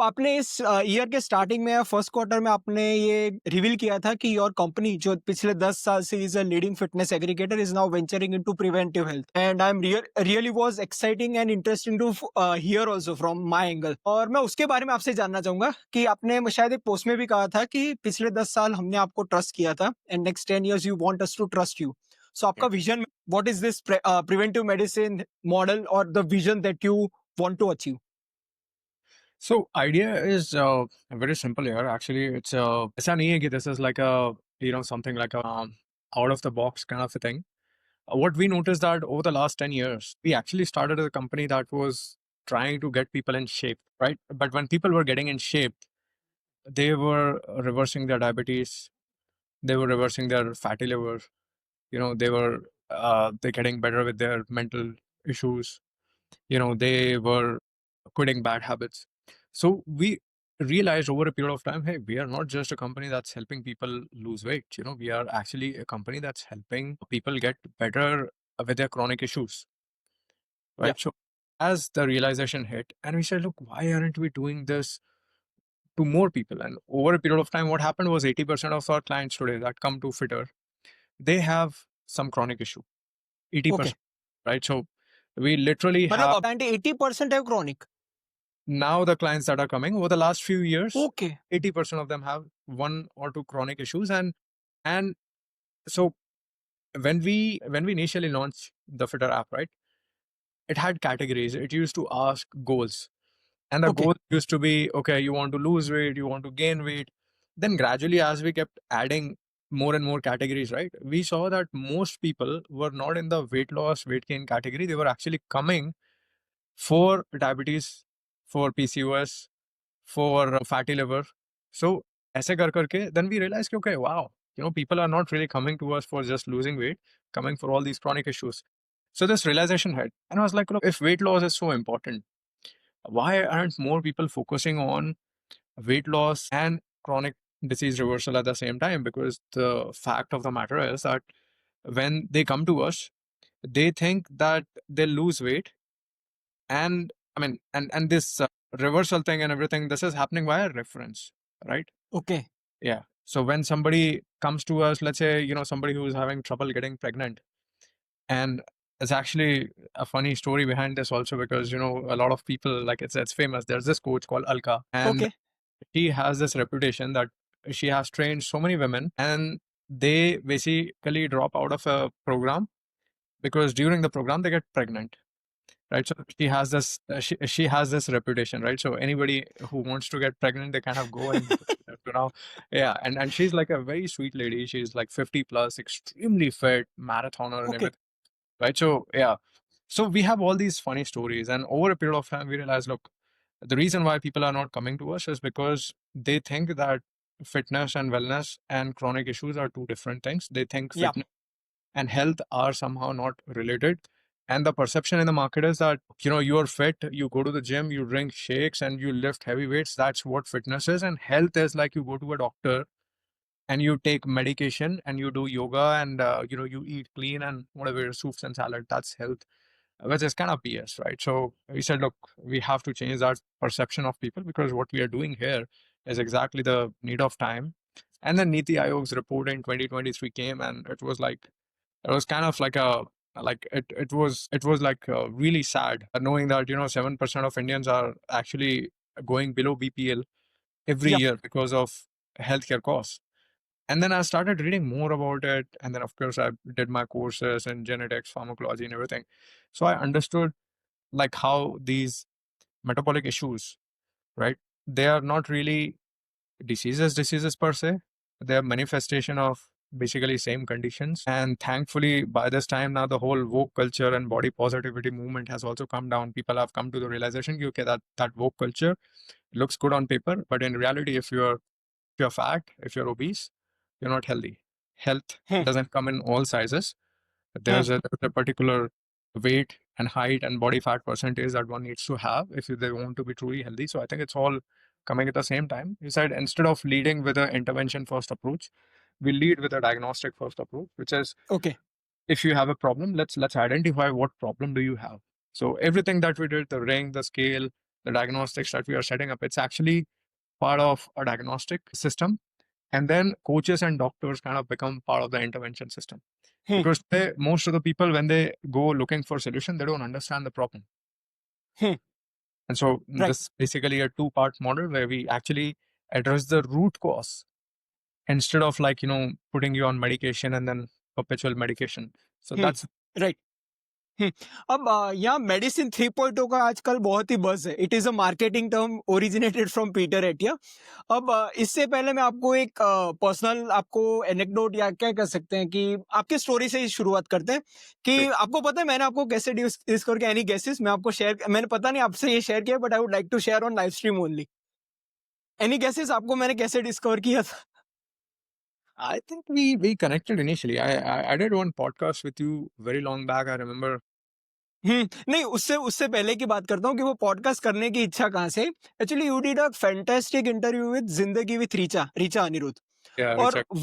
आपने इस ईयर के स्टार्टिंग में या फर्स्ट क्वार्टर में आपने ये रिवील किया था कि योर कंपनी जो पिछले 10 साल से is a leading fitness aggregator is now venturing into preventive health and I am really was exciting and interesting to hear also from my angle. और मैं उसके बारे में आपसे जानना चाहूंगा कि आपने शायद एक पोस्ट में भी कहा था कि पिछले 10 साल हमने आपको ट्रस्ट किया था and next 10 years you want us to trust you. So आपका vision what is this preventive medicine model और the vision that you want to achieve? So idea is very simple here. Actually, it's an EAG. This is like a something like a out of the box kind of a thing. What we noticed that over the last 10 years, we actually started a company that was trying to get people in shape, right? But when people were getting in shape, they were reversing their diabetes, they were reversing their fatty liver. They getting better with their mental issues. They were quitting bad habits. So we realized over a period of time, hey, we are not just a company that's helping people lose weight. We are actually a company that's helping people get better with their chronic issues, Yeah. right? So as the realization hit, and we said, look, why aren't we doing this to more people? And over a period of time, what happened was 80% of our clients today that come to Fitter, they have some chronic issue. Okay. 80%, right? So we literally मतलब have अब 80% है chronic. now the clients that are coming over the last few years, okay. 80% of them have one or two chronic issues. And so when we initially launched the Fitter app, right, it had categories. It used to ask goals. And the okay. goal used to be, okay, you want to lose weight, you want to gain weight. Then gradually, as we kept adding more and more categories, right, we saw that most people were not in the weight loss, weight gain category. They were actually coming for diabetes, for PCOS, for fatty liver. So ऐसे कर करके then we realized कि, okay, wow, people are not really coming to us for just losing weight, coming for all these chronic issues. So this realization hit, and I was like, look, if weight loss is so important, why aren't more people focusing on weight loss and chronic disease reversal at the same time? Because the fact of the matter is that when they come to us, they think that they'll lose weight, and I mean, and this reversal thing and everything, this is happening via reference, right? Okay. Yeah. So when somebody comes to us, let's say, somebody who is having trouble getting pregnant, and it's actually a funny story behind this also, because, a lot of people, like, it's famous. There's this coach called Alka, and okay. she has this reputation that she has trained so many women, and they basically drop out of a program because during the program they get pregnant, right? So she has this reputation, right? So anybody who wants to get pregnant, they kind of go and yeah. And she's like a very sweet lady. She's like 50 plus, extremely fit, marathoner and okay. everything, right? So yeah, so we have all these funny stories, and over a period of time we realize, look, the reason why people are not coming to us is because they think that fitness and wellness and chronic issues are two different things. They think या। fitness and health are somehow not related. And the perception in the market is that, you're fit, you go to the gym, you drink shakes, and you lift heavy weights. That's what fitness is. And health is like you go to a doctor and you take medication and you do yoga, and, you eat clean and whatever, soups and salad. That's health, which is kind of BS, right? So we said, look, we have to change that perception of people, because what we are doing here is exactly the need of time. And then Niti Aayog's report in 2023 came, and it was kind of like it was like really sad, knowing that 7% of Indians are actually going below BPL every या। year because of healthcare costs. And then I started reading more about it, and then of course I did my courses in genetics, pharmacology, and everything. So I understood like how these metabolic issues, right? They are not really diseases per se. They're manifestation of basically same conditions. And thankfully, by this time now, the whole woke culture and body positivity movement has also come down. People have come to the realization, okay, that woke culture looks good on paper, but in reality, if you're fat, if you're obese, you're not healthy. Health hmm. doesn't come in all sizes. Hmm. There's a particular weight and height and body fat percentage that one needs to have if they want to be truly healthy. So I think it's all coming at the same time. You said instead of leading with an intervention first approach, we lead with a diagnostic first approach, which is, okay. if you have a problem, let's identify what problem do you have. So everything that we did, the ring, the scale, the diagnostics that we are setting up, it's actually part of a diagnostic system. And then coaches and doctors kind of become part of the intervention system. Hmm. Because most of the people, when they go looking for a solution, they don't understand the problem. Hmm. And so Right. this is basically a two-part model where we actually address the root cause instead of like, putting you on medication and then perpetual medication. So Hmm. that's Right. अब यहाँ medicine 3.0 का आजकल बहुत ही buzz है। It is a marketing term originated from Peter Attia. अब इससे पहले मैं आपको एक पर्सनल आपको एनेक्डोट या क्या कह सकते हैं कि आपकी स्टोरी से ही शुरुआत करते हैं कि great. आपको पता है मैंने आपको कैसे डिस्कवर किया एनी गेसेस? मैं आपको शेयर मैंने पता नहीं आपसे ये शेयर किया but I would like to share on live stream only. Any guesses आपको मैंने कैसे डिस्कवर किया था? I think we connected initially. I did one podcast with you very long back. I remember. नहीं उससे उससे पहले की बात करता हूँ कि वो पॉडकास्ट करने की इच्छा कहाँ से? Actually you did a fantastic interview with ज़िंदगी विद ऋचा, ऋचा अनिरुद्ध। Yeah, और Richard.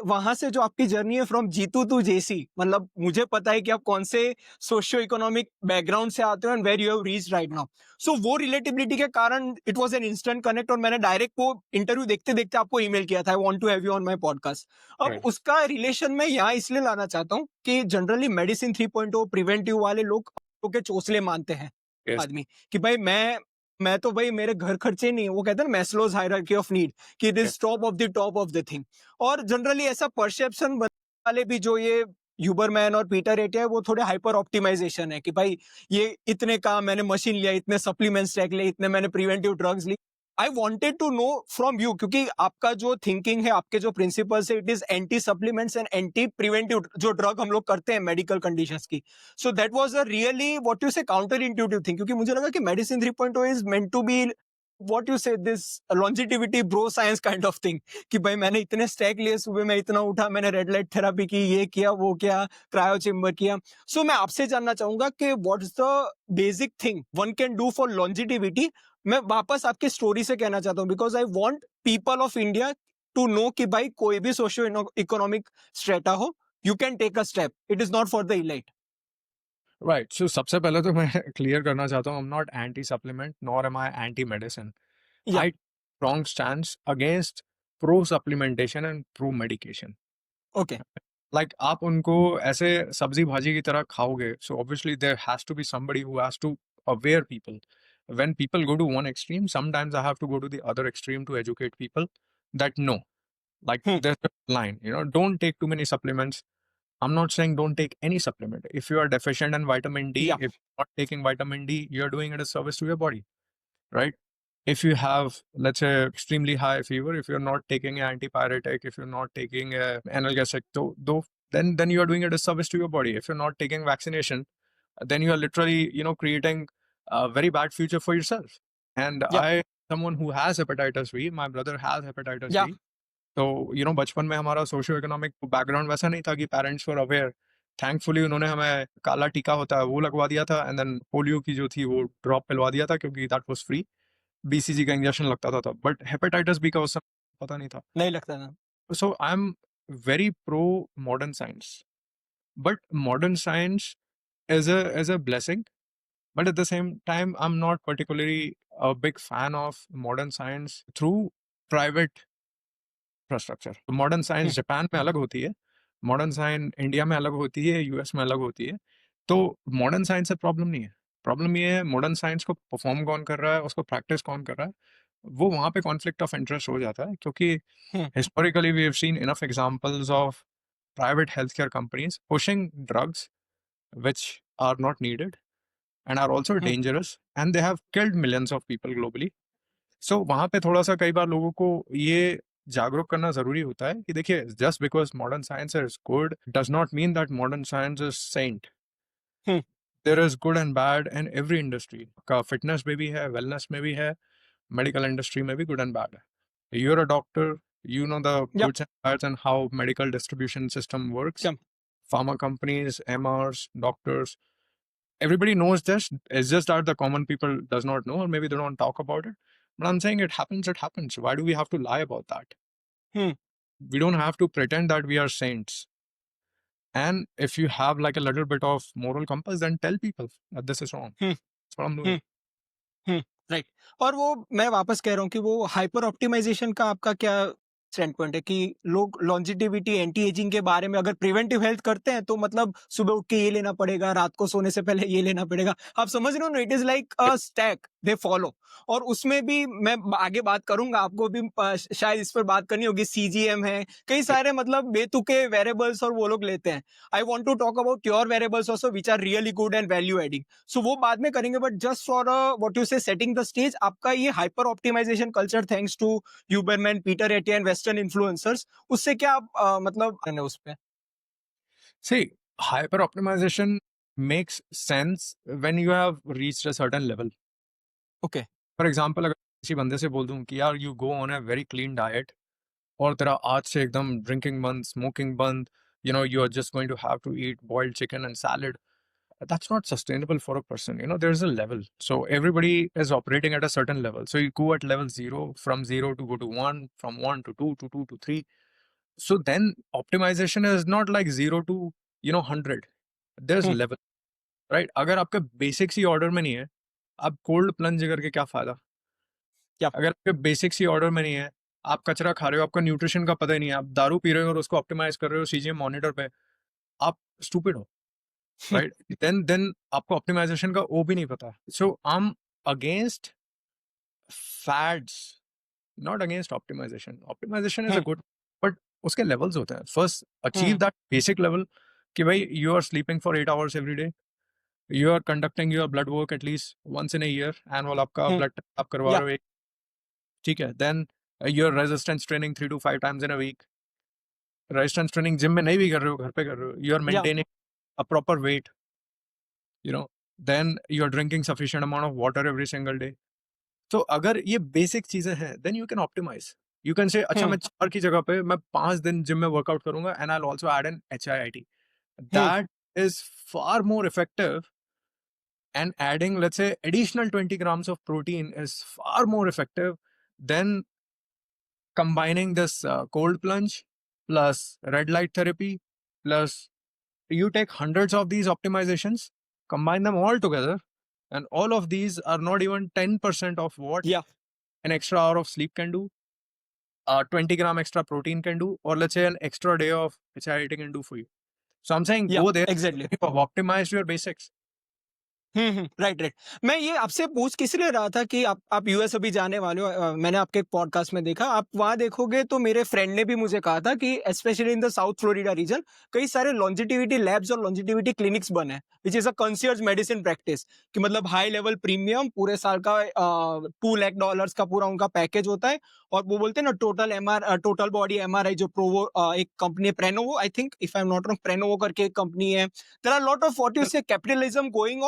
वहां से जो आपकी जर्नी है फ्रॉम जीतू टू जेसी, मतलब मुझे पता है कि आप कौन से सोशियो इकोनॉमिक बैकग्राउंड से आते हो and where you have reached right now. So वो रिलेटिबिलिटी के कारण it was an instant connect और मैंने डायरेक्ट वो इंटरव्यू देखते देखते आपको ईमेल किया था, I want to have you on my podcast. अब Right. उसका रिलेशन मैं यहाँ इसलिए लाना चाहता हूँ कि जनरली मेडिसिन 3.0 प्रिवेंटिव वाले लोग के चोचले मानते हैं Yes. आदमी कि भाई मैं तो भाई मेरे घर खर्चे नहीं है, वो कहते हैं ना मैस्लोज हायरार्की ऑफ नीड कि it Yes. Is top of the thing. और जनरली ऐसा परसेप्शन वाले भी जो ये ह्यूबरमैन और पीटर एटिया है वो थोड़े हाइपर ऑप्टिमाइजेशन है कि भाई ये इतने का मैंने मशीन लिया, इतने सप्लीमेंट्स टैक लिए, इतने मैंने प्रिवेंटिव ड्रग्स ली। I wanted to know from you क्योंकि आपका जो थिंकिंग है, आपके जो प्रिंसिपल्स है, it is anti supplements and anti preventive जो ड्रग हम लोग करते हैं मेडिकल कंडीशंस की। So that was a really what you say counter intuitive thing क्योंकि मुझे लगा कि medicine 3.0 is meant to be what you say this longevity bro science kind of thing कि भाई मैंने इतने स्टैक लिए, सुबह में इतना उठा, मैंने रेड लाइट थेरेपी की, ये किया वो किया, क्रायो चेम्बर किया। सो मैं आपसे जानना चाहूंगा कि what is the basic thing one can do for longevity. मैं वापस आपकी स्टोरी से कहना चाहता हूँ because I want people of India to know कि भाई कोई भी सोशियो इकोनॉमिक स्ट्रेटा हो, you can take a step, it is not for the elite. Right. So सबसे पहले तो मैं क्लियर करना चाहता हूँ, I'm not anti-supplement nor am I anti-medicine. या I strong stance against pro supplementation and pro medication. Okay. Like आप उनको ऐसे सब्जी भाजी की तरह खाओगे, so obviously there has to be somebody who has to aware people. When people go to one extreme, sometimes I have to go to the other extreme to educate people that no, like there's a line, don't take too many supplements. I'm not saying don't take any supplement. If you are deficient in vitamin D, या if you're not taking vitamin D, you're doing it a service to your body, right? If you have, let's say, extremely high fever, if you're not taking an antipyretic, if you're not taking analgesic, then you are doing a disservice to your body. If you're not taking vaccination, then you are literally, creating a very bad future for yourself. And या someone who has hepatitis B, my brother has hepatitis या B. तो बचपन में हमारा socio economic background वैसा नहीं था कि पेरेंट्स वर अवेयर। थैंकफुली उन्होंने हमें काला टीका होता है वो लगवा दिया था एंड देन पोलियो की जो थी वो ड्रॉप पिलवा दिया था क्योंकि दैट वाज फ्री। बीसीजी का इंजेक्शन लगता था तब, बट हेपेटाइटिस बी का उस समय पता नहीं था। नहीं लगता ना। So I am very pro modern science, but modern science is a blessing, but at the same time I'm not particularly a big fan of modern science through private infrastructure. तो मॉडर्न साइंस जापान में अलग होती है, modern science India में अलग होती है, US में अलग होती है। तो मॉडर्न साइंस से प्रॉब्लम नहीं है, प्रॉब्लम ये है मॉडर्न साइंस को परफॉर्म कौन कर रहा है, उसको प्रैक्टिस कौन कर रहा है, वो वहाँ पे कॉन्फ्लिक्ट ऑफ इंटरेस्ट हो जाता है। क्योंकि historically we have seen enough examples of private healthcare companies pushing drugs which are not needed and are also dangerous, and they have killed millions of people globally. सो वहाँ पे थोड़ा-सा कई बार लोगों को ये जागरूक करना ज़रूरी होता है कि देखिए, just because modern science is good does not mean that modern science is saint. There is good and bad in every industry. का फिटनेस में भी है, वेलनेस में भी है, मेडिकल इंडस्ट्री में भी गुड एंड बैड है। You are a doctor, you know the या goods and bads and how medical distribution system works. Pharma companies, MRs, doctors, everybody knows this. It's just that the common people does not know, or maybe they don't talk about it. But I'm saying it happens, it happens. Why do we have to lie about that? We don't have to pretend that we are saints. And if you have like a little bit of moral compass, then tell people that this is wrong. That's what I'm doing. Right. और वो मैं वापस कह रहा हूँ कि वो hyper optimisation का आपका क्या स्टैंड पॉइंट है कि लोग लॉन्जिटिविटी एंटी एजिंग के बारे में अगर प्रिवेंटिव हेल्थ करते हैं तो मतलब सुबह उठ के ये लेना पड़ेगा, रात को सोने से पहले ये लेना पड़ेगा। आप समझ रहे हो ना, it is like a stack they follow. और उसमें भी मैं आगे बात करूंगा, आपको भी शायद इस पर बात करनी होगी। सीजीएम है, कई सारे मतलब बेतुके वेरिएबल्स और वो लोग लेते हैं। I want to talk about your variables also which are really good and value adding. So वो बाद में करेंगे, but just for what you say setting the stage, आपका ये hyper optimisation culture thanks to Huberman, Peter Attia, western influencers, उससे क्या आप मतलब उस पे? See, hyper optimization makes sense when you have reached a certain level. Okay. For example, अगर किसी बंदे से बोल दूं कि यार you go on a very clean diet, और तेरा आज से एकदम ड्रिंकिंग बंद, स्मोकिंग बंद, you are just going to have to eat boiled chicken and salad, that's not sustainable for a person. There's a level, so everybody is operating at a certain level. So you go at level 0, from 0 to go to 1, from 1 to 2 to 2 to 3. So then optimization is not like 0 to 100. There's hmm. level, right? अगर आपका basics ही order में नहीं है, आप cold plunge करके क्या फायदा? या अगर आपके बेसिक्स ही ऑर्डर में नहीं है, आप कचरा खा रहे हो, आपका न्यूट्रिशन का पता ही नहीं है, आप दारू पी रहे हो और उसको ऑप्टिमाइज कर रहे हो सीजीएम मॉनिटर पे, आप स्टूपिड हो, राइट? देन आपको ऑप्टिमाइजेशन का ओ भी नहीं पता। So I am against fads, not against optimisation. Optimisation is a hmm. Good, but उसके लेवल्स होते हैं। First achieve hmm. That basic level कि भाई you are sleeping for 8 hours every day, you are conducting your blood work at least once in a year, annual आपका hmm. Blood आप करवा या रहे हो एक, ठीक है? Then your resistance training 3 to 5 times in a week. Resistance training gym में नहीं भी कर रहे हो, घर पे कर रहे हो, यू आर या maintaining a proper weight, you know then you are drinking sufficient amount of water every single day. तो अगर ये बेसिक चीजें हैं, then you can optimize. You can say अच्छा, हम्म। मैं 4 की जगह पे मैं 5 दिन जिम में वर्कआउट करूंगा, and I will also add N HIIT। Hmm. That is far more effective, and adding, let's say, additional 20 grams of protein is far more effective than combining this cold plunge plus red light therapy, plus you take hundreds of these optimizations, combine them all together, and all of these are not even 10% of what या an extra hour of sleep can do, 20 gram extra protein can do, or let's say an extra day of HIIT can do for you. So I'm saying या go there. Exactly. You have optimized your basics. Right, right. मैं ये आपसे पूछ किस लिए रहा था कि आप यूएस अभी जाने वाले हो। मैंने आपके एक पॉडकास्ट में देखा, आप वहाँ देखोगे तो मेरे फ्रेंड ने भी मुझे कहा था कि specially in the South Florida region कई सारे लॉन्जिटिविटी लैब्स और लॉन्जिटिविटी क्लिनिक्स बने हैं, which is a concierge medicine practice. कि मतलब हाई लेवल प्रीमियम पूरे साल का $2 लाख का पूरा उनका पैकेज होता है। और वो बोलते हैं ना टोटल बॉडी एमआरआई, जो प्रोवो एक कंपनी है Prenuvo, I think if I am not wrong, Prenuvo करके एक कंपनी है। There are a lot of what you say capitalism going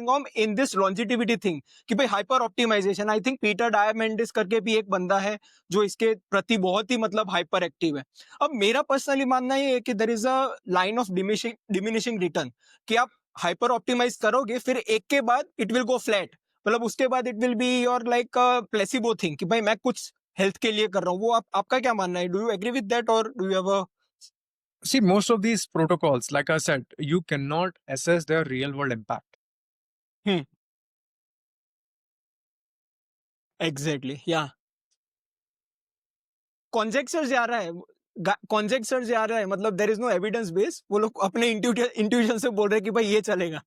on in this longevity thing कि भाई hyper optimisation. I think Peter Diamandis करके भी एक बंदा है जो इसके प्रति बहुत ही मतलब हाइपर एक्टिव है। अब मेरा पर्सनली मानना ये है कि there is a line of diminishing return, कि आप हाइपर ऑप्टिमाइज करोगे फिर एक के बाद इट विल गो फ्लैट। मतलब उसके बाद it will be your like placebo thing कि भाई मैं कुछ हेल्थ के लिए कर रहा हूँ। वो आपका क्या मानना है? Do you agree with that और do you have a? See, most of these protocols, like I said, you cannot assess their real world impact. Exactly या कॉन्जेक्चर जा रहा है। कॉन्जेक्चर जा रहा है, मतलब there is no evidence base, वो लोग अपने इंट्यूशन से बोल रहे हैं कि भाई ये चलेगा।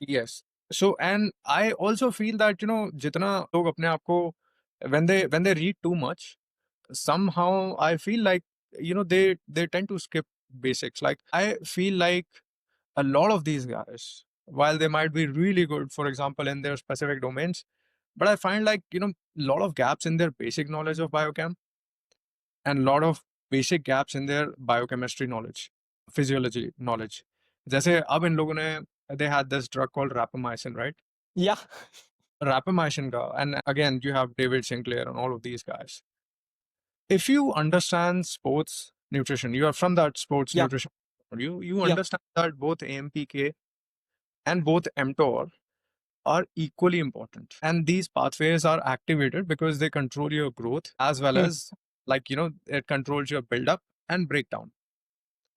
Yes. So, and I also feel that, जितना लोग अपने आप को, when they read too much, somehow I feel like, they tend to skip basics. Like I feel like a lot of these guys, while they might be really good, for example, in their specific domains, but I find like, a lot of gaps in their basic knowledge of biochem, and a lot of basic gaps in their biochemistry knowledge, physiology knowledge. जैसे अब इन लोगों ने, they had this drug called rapamycin, right? या Rapamycin ka, and again you have David Sinclair and all of these guys. If you understand sports nutrition, you are from that sports या nutrition, you या understand that both AMPK and both mTOR are equally important, and these pathways are activated because they control your growth as well as, like, it controls your buildup and breakdown,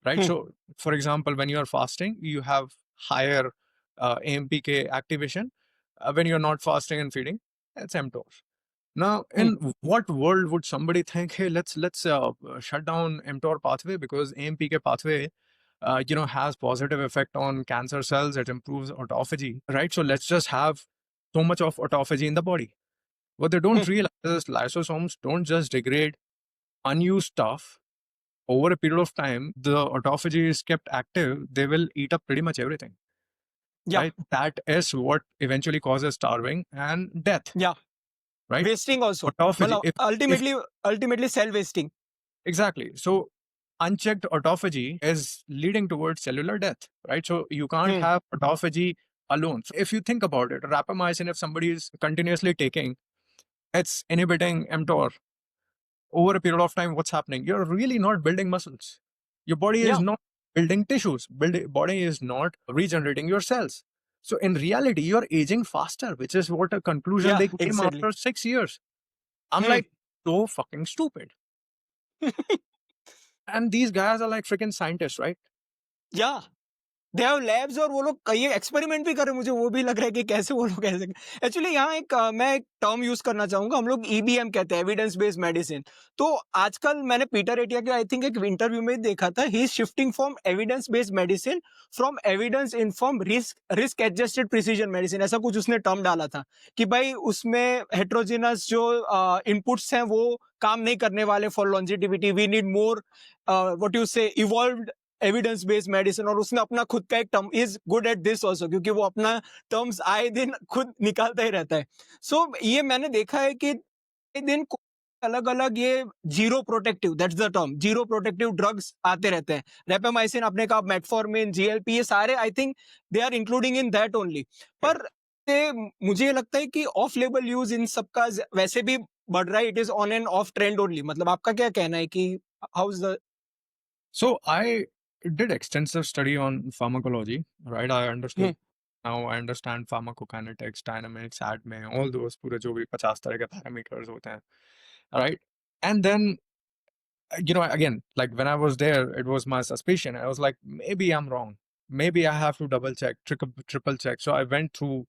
right? So for example, when you are fasting, you have higher AMPK activation, when you're not fasting and feeding. It's mTOR. Now, Hmm. in what world would somebody think, hey, let's shut down mTOR pathway because AMPK pathway, has positive effect on cancer cells. It improves autophagy, right? So let's just have so much of autophagy in the body. What they Hmm. don't realize is lysosomes don't just degrade unused stuff. Over a period of time, the autophagy is kept active. They will eat up pretty much everything, Yeah. right? That is what eventually causes starving and death, Yeah. right? Wasting also. Autophagy. मतलब If ultimately cell wasting. exactly. So unchecked autophagy is leading towards cellular death, right? So you can't Hmm. have autophagy alone. So if you think about it, rapamycin, if somebody is continuously taking, it's inhibiting mTOR. Over a period of time, what's happening? You're really not building muscles. Your body is Yeah. not building tissues. Body is not regenerating your cells. So in reality, you're aging faster, which is what a conclusion Yeah. they came Exactly. after 6 years. I'm Hmm. like, so fucking stupid. And these guys are like freaking scientists, right? Yeah. They have labs और वो लोग कई experiment भी कर रहे हैं। मुझे वो भी लग रहा है कि कैसे वो लोग ऐसे एक्चुअली यहाँ मैं एक टर्म यूज करना चाहूंगा। हम लोग ईबीएम कहते हैं, एविडेंस बेस्ड मेडिसिन। तो आजकल मैंने पीटर एटिया के आई थिंक एक इंटरव्यू में देखा था, he is shifting from evidence based medicine from evidence inform risk adjusted precision medicine, ऐसा कुछ उसने टर्म डाला था कि भाई उसमें हेट्रोजिनस जो इनपुट्स हैं वो काम नहीं करने वाले for longevity, we need more what you say evolved evidence based medicine. और उसने अपना खुद का एक term, is good at this also, क्योंकि वो अपना टर्म्स आए दिन खुद निकालता ही रहता है। सो ये मैंने देखा है कि आए दिन अलग अलग ये zero protective, that's the term, zero protective drugs आते रहते हैं। रेपेमाइसिन आपने कहा, मेटफॉर्मिन, जीएलपी, ये सारे I think they are including in that only. पर मुझे ये लगता है कि ऑफ लेबल यूज इन सबका वैसे भी बढ़ रहा है, it is on end of trend only. मतलब आपका क्या कहना है कि how is the So I did extensive study on pharmacology, right? I understood. Now I understand pharmacokinetics, dynamics, ADME, all those पूरे जो भी 50 तरह के parameters होते हैं, right? And then, again, like when I was there, it was my suspicion. I was like, maybe I'm wrong. Maybe I have to double check, triple check. So I went through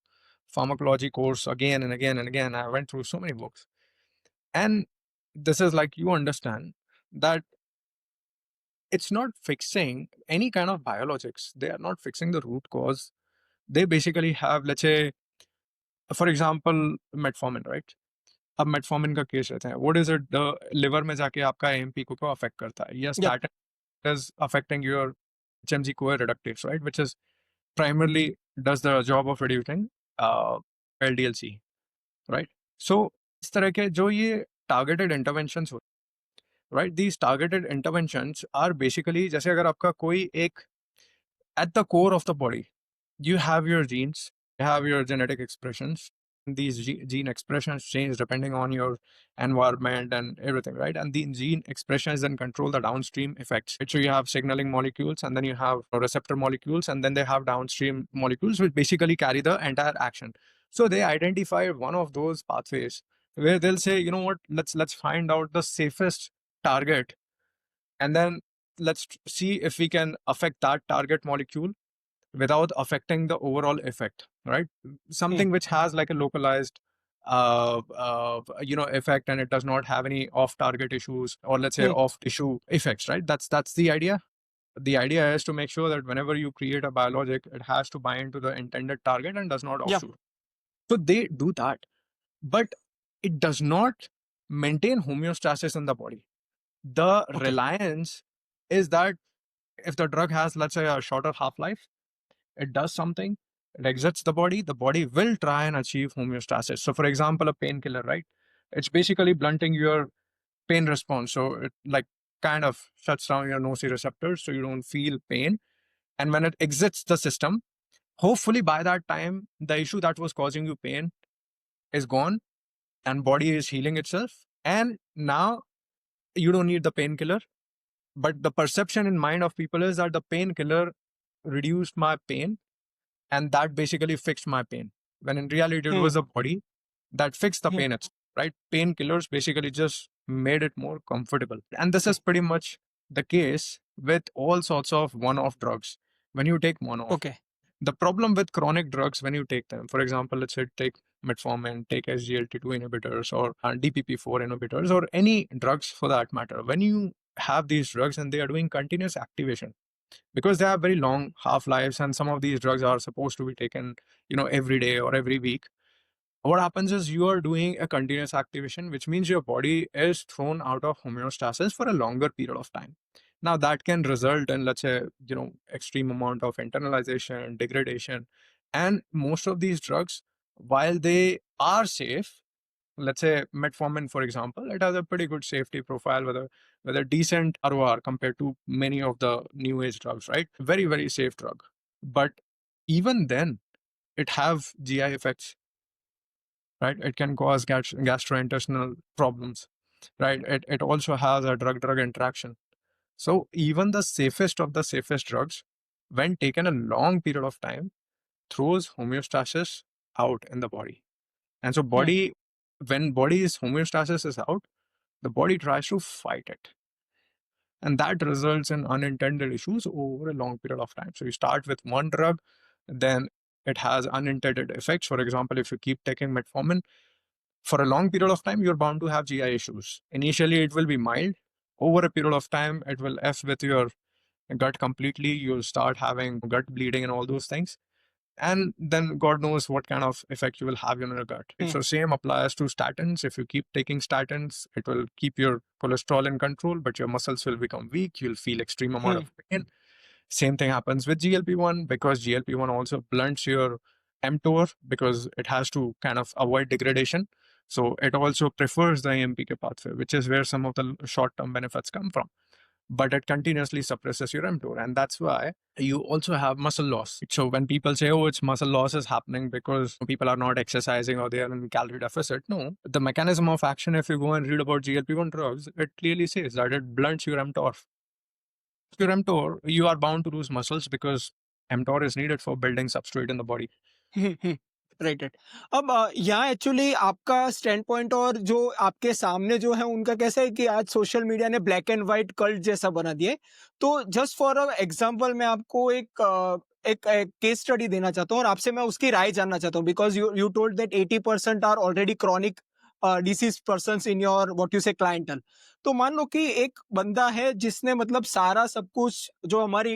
pharmacology course again and again and again. I went through so many books. And this is like, you understand that it's not fixing any kind of biologics. They are not fixing the root cause. They basically have, let's say, for example, metformin, right? अब metformin का case रहता है. What is it? The liver में जाके आपका AMP को affect करता है. Yes, या statin is affecting your HMG CoA reductase, right? Which is primarily does the job of reducing LDL-C, right? So इस तरह के जो ये targeted interventions होते हैं, right? These targeted interventions are basically जैसे अगर आपका कोई एक at the core of the body, you have your genes, you have your genetic expressions. These gene expressions change depending on your environment and everything, right? And the gene expressions then control the downstream effects. Right? So you have signaling molecules, and then you have receptor molecules, and then they have downstream molecules which basically carry the entire action. So they identify one of those pathways where they'll say, you know what, let's find out the safest target, and then let's see if we can affect that target molecule without affecting the overall effect, right? Something which has like a localized effect, and it does not have any off target issues, or let's say off tissue effects, right? That's the idea. The idea is to make sure that whenever you create a biologic, it has to bind to the intended target and does not या offshoot. So they do that, but it does not maintain homeostasis in the body. The okay reliance is that if the drug has, let's say, a shorter half-life, it does something, it exits the body will try and achieve homeostasis. So for example, a painkiller, right? It's basically blunting your pain response. So it like kind of shuts down your nociceptors so you don't feel pain. And when it exits the system, hopefully by that time, the issue that was causing you pain is gone and body is healing itself. And now you don't need the painkiller. But the perception in mind of people is that the painkiller reduced my pain and that basically fixed my pain. When in reality, it was the body that fixed the pain itself, right? Painkillers basically just made it more comfortable. And this is pretty much the case with all sorts of one-off drugs. When you take one-off, okay The problem with chronic drugs when you take them, for example, let's say take metformin, take SGLT2 inhibitors or DPP4 inhibitors or any drugs for that matter, when you have these drugs and they are doing continuous activation, because they have very long half lives and some of these drugs are supposed to be taken, every day or every week, what happens is you are doing a continuous activation, which means your body is thrown out of homeostasis for a longer period of time. Now that can result in, let's say, extreme amount of internalization, degradation, and most of these drugs, while they are safe, let's say metformin, for example, it has a pretty good safety profile with a decent ROR compared to many of the new age drugs, right? Very, very safe drug. But even then, it have GI effects, right? It can cause gastrointestinal problems, right? It also has a drug-drug interaction. So even the safest of the safest drugs, when taken a long period of time, throws homeostasis out in the body. And so Hmm. when body's homeostasis is out, the body tries to fight it. And that results in unintended issues over a long period of time. So you start with one drug, then it has unintended effects. For example, if you keep taking metformin, for a long period of time, you're bound to have GI issues. Initially, it will be mild. Over a period of time, it will F with your gut completely. You'll start having gut bleeding and all those things. And then God knows what kind of effect you will have in your gut. Hmm. So same applies to statins. If you keep taking statins, it will keep your cholesterol in control, but your muscles will become weak. You'll feel extreme amount Hmm. of pain. Same thing happens with GLP-1 because GLP-1 also blunts your mTOR because it has to kind of avoid degradation. So it also prefers the AMPK pathway, which is where some of the short-term benefits come from. But it continuously suppresses your mTOR. And that's why you also have muscle loss. So when people say, oh, it's muscle loss is happening because people are not exercising or they are in calorie deficit. No, the mechanism of action, if you go and read about GLP-1 drugs, it clearly says that it blunts your mTOR. If you're mTOR, you are bound to lose muscles because mTOR is needed for building substrate in the body. Right right अब यहाँ actually आपका stand point और जो आपके सामने जो है उनका कैसा है कि आज सोशल मीडिया ने ब्लैक एंड व्हाइट कल्ट जैसा बना दिया है तो जस्ट फॉर अ एग्जांपल मैं आपको एक केस स्टडी देना चाहता हूँ और आपसे मैं उसकी राय जानना चाहता हूँ because you you told that 80% are already chronic disease person in your what you say clientele तो मान लो कि एक बंदा है जिसने मतलब सारा सब कुछ जो हमारी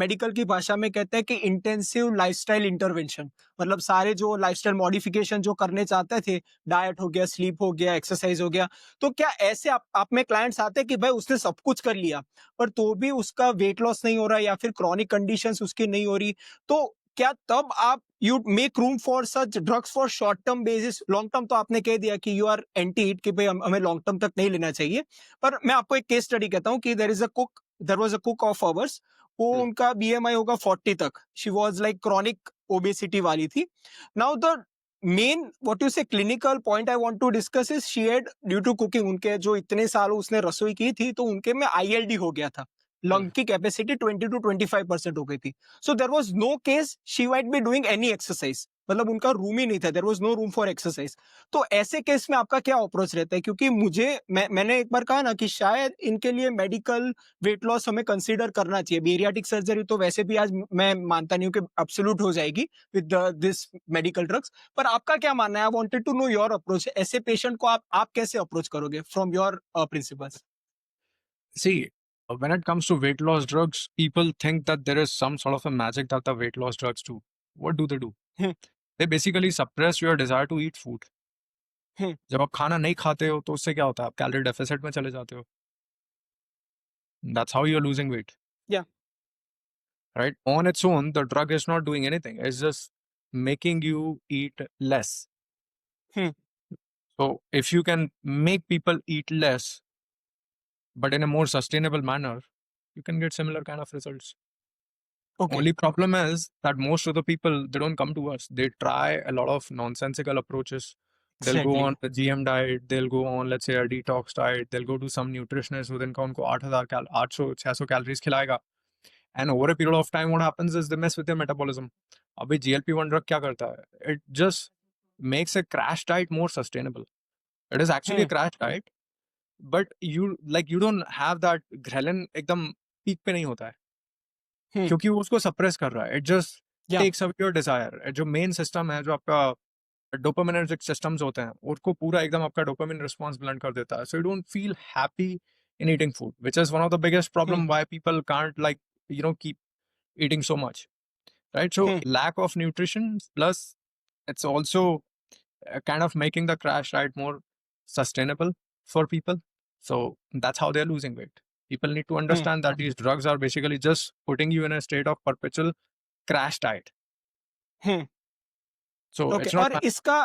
मेडिकल की भाषा में कहते हैं कि इंटेंसिव लाइफस्टाइल इंटरवेंशन मतलब सारे जो लाइफस्टाइल मॉडिफिकेशन जो करने चाहते थे डाइट हो गया स्लीप हो गया एक्सरसाइज हो गया तो क्या ऐसे आप में क्लाइंट्स आते हैं कि भाई उसने सब कुछ कर लिया पर तो भी उसका वेट लॉस नहीं हो रहा या फिर क्रॉनिक कंडीशंस उसकी नहीं हो रही तो क्या तब आप you make room for such drugs for short term basis long term तो आपने कह दिया कि यू आर एंटी इट कि भाई हमें लॉन्ग टर्म तक नहीं लेना चाहिए पर मैं आपको एक केस स्टडी कहता हूँ कि there was a cook of ours वो उनका बीएमआई होगा 40 तक she was like chronic obesity वाली थी now the main what you say clinical point I want to discuss is she had due to cooking उनके जो इतने साल उसने रसोई की थी तो उनके में आईएलडी हो गया था लंग की कैपेसिटी 20 to 25% हो गई थी so there was no case she might be doing any exercise मतलब उनका रूम ही नहीं था there was no room for exercise तो ऐसे केस में आपका क्या अप्रोच रहता है क्योंकि मैंने एक बार कहा ना कि शायद इनके लिए मेडिकल वेट लॉस हमें कंसीडर करना चाहिए बेरियाटिक सर्जरी तो वैसे भी आज मैं मानता नहीं हूँ कि एब्सोल्यूट हो जाएगी विद दिस मेडिकल ड्रग्स पर आपका क्या मानना है I wanted to know your approach ऐसे पेशेंट को आप कैसे अप्रोच करोगे from your principles See, when it comes to weight loss drugs, people think that there is some sort of a magic that the weight loss drugs do. What do they do? They basically suppress your desire to eat food. जब आप खाना नहीं खाते हो तो उससे क्या होता है आप कैलोरी डेफिसिट में चले जाते हो. That's how you're losing weight, या right? On its own, the drug is not doing anything. It's just making you eat less. So if you can make people eat less, but in a more sustainable manner, you can get similar kind of results. Okay Only problem is that most of the people they don't come to us. They try a lot of nonsensical approaches. They'll go exactly on the GM diet. They'll go on, let's say, a detox diet. They'll go to some nutritionist who then उनको 800 calories खिलाएगा. And over a period of time, what happens is they mess with their metabolism. अभी GLP-1 drug क्या करता है? It just makes a crash diet more sustainable. It is actually a crash diet, but you don't have that ghrelin एकदम peak पे नहीं होता है. क्योंकि वो उसको suppress कर रहा है. It just या टेक्स अवे योर डिजायर। जो मेन सिस्टम है, जो आपका डोपामिनर्जिक सिस्टम्स होते हैं, उसको पूरा एकदम आपका डोपामिन रिस्पॉन्स ब्लंट कर देता है। So you don't feel happy in eating food, which is one of the biggest hmm problem why people can't like keep eating so much, right? So hmm lack of nutrition plus it's also kind of making the crash diet more sustainable for people. So that's how they're losing weight. People need to hmm understand that these drugs are basically just putting you in a state of perpetual crash diet. Hmm So okay. it's not और इसका,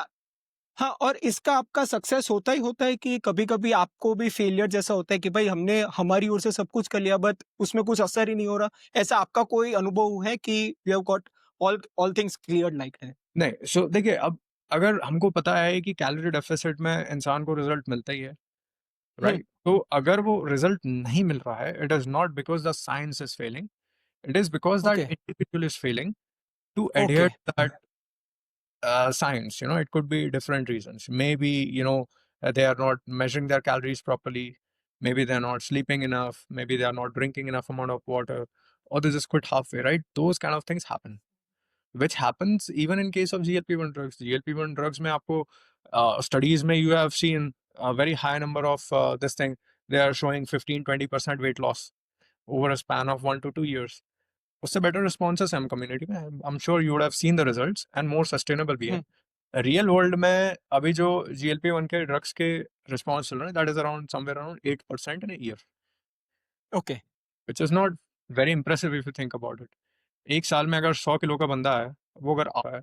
हाँ, और इसका आपका success होता है कि कभी-कभी आपको भी फेलियर जैसा होता है कि भाई हमने हमारी ओर से सब कुछ कर लिया बट उसमें कुछ असर ही नहीं हो रहा। ऐसा आपका कोई अनुभव है कि you have got all all things cleared like that? नहीं। सो देखिए, अब अगर हमको पता है कि कैलोरी डेफिसिट में इंसान को रिजल्ट मिलता ही है, हुँ, राइट? तो अगर वो रिजल्ट नहीं मिल रहा है, it is not because the science is failing, it is because that okay, individual is failing to okay, adhere to that science. It could be different reasons. Maybe, they are not measuring their calories properly. Maybe they're not sleeping enough. Maybe they are not drinking enough amount of water, or they just quit halfway, right? Those kind of things happen, which happens even in case of GLP-1 drugs. GLP-1 drugs में आपको studies में you have seen a very high number of this thing. They are showing 15-20% weight loss over a span of 1 to 2 years. उससे better responses है हम community में। I am sure you would have seen the results and more sustainable भी है। हुँ, real world में अभी जो GLP-1 के ड्रग्स के रिस्पॉन्स चल रहे हैं, that is around somewhere around 8% in a year, okay, which is not very impressive if you think about it. एक साल में अगर 100 किलो का बंदा है, वो अगर आ रहा है,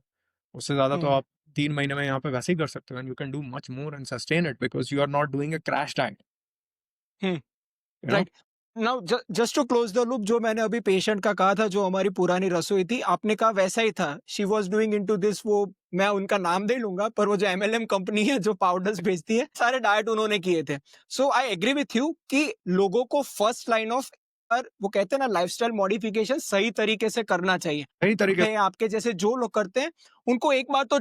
उससे ज्यादा तो हुँ, आप 3 महीने में यहाँ पे वैसे ही कर सकते हो, and you can do much more and sustain it because you are not doing a crash diet, hmm, you know. Right. Now just to close the loop, जो मैंने अभी पेशेंट का कहा था, जो हमारी पुरानी रसोई थी, आपने कहा वैसा ही था। She was doing into this, वो मैं उनका नाम नहीं लूँगा, पर वो जो एमएलएम कंपनी है जो पाउडर्स बेचती है, सारे डाइट उन्होंने किए थे। सो आई एग्री विथ यू कि लोगों को फर्स्ट लाइन ऑफ, पर वो कहते हैं ना, लाइफ़स्टाइल मॉडिफिकेशन सही तरीके से करना चाहिए। सही तरीके है आपके जैसे जो लोग करते हैं, उनको एक बार तो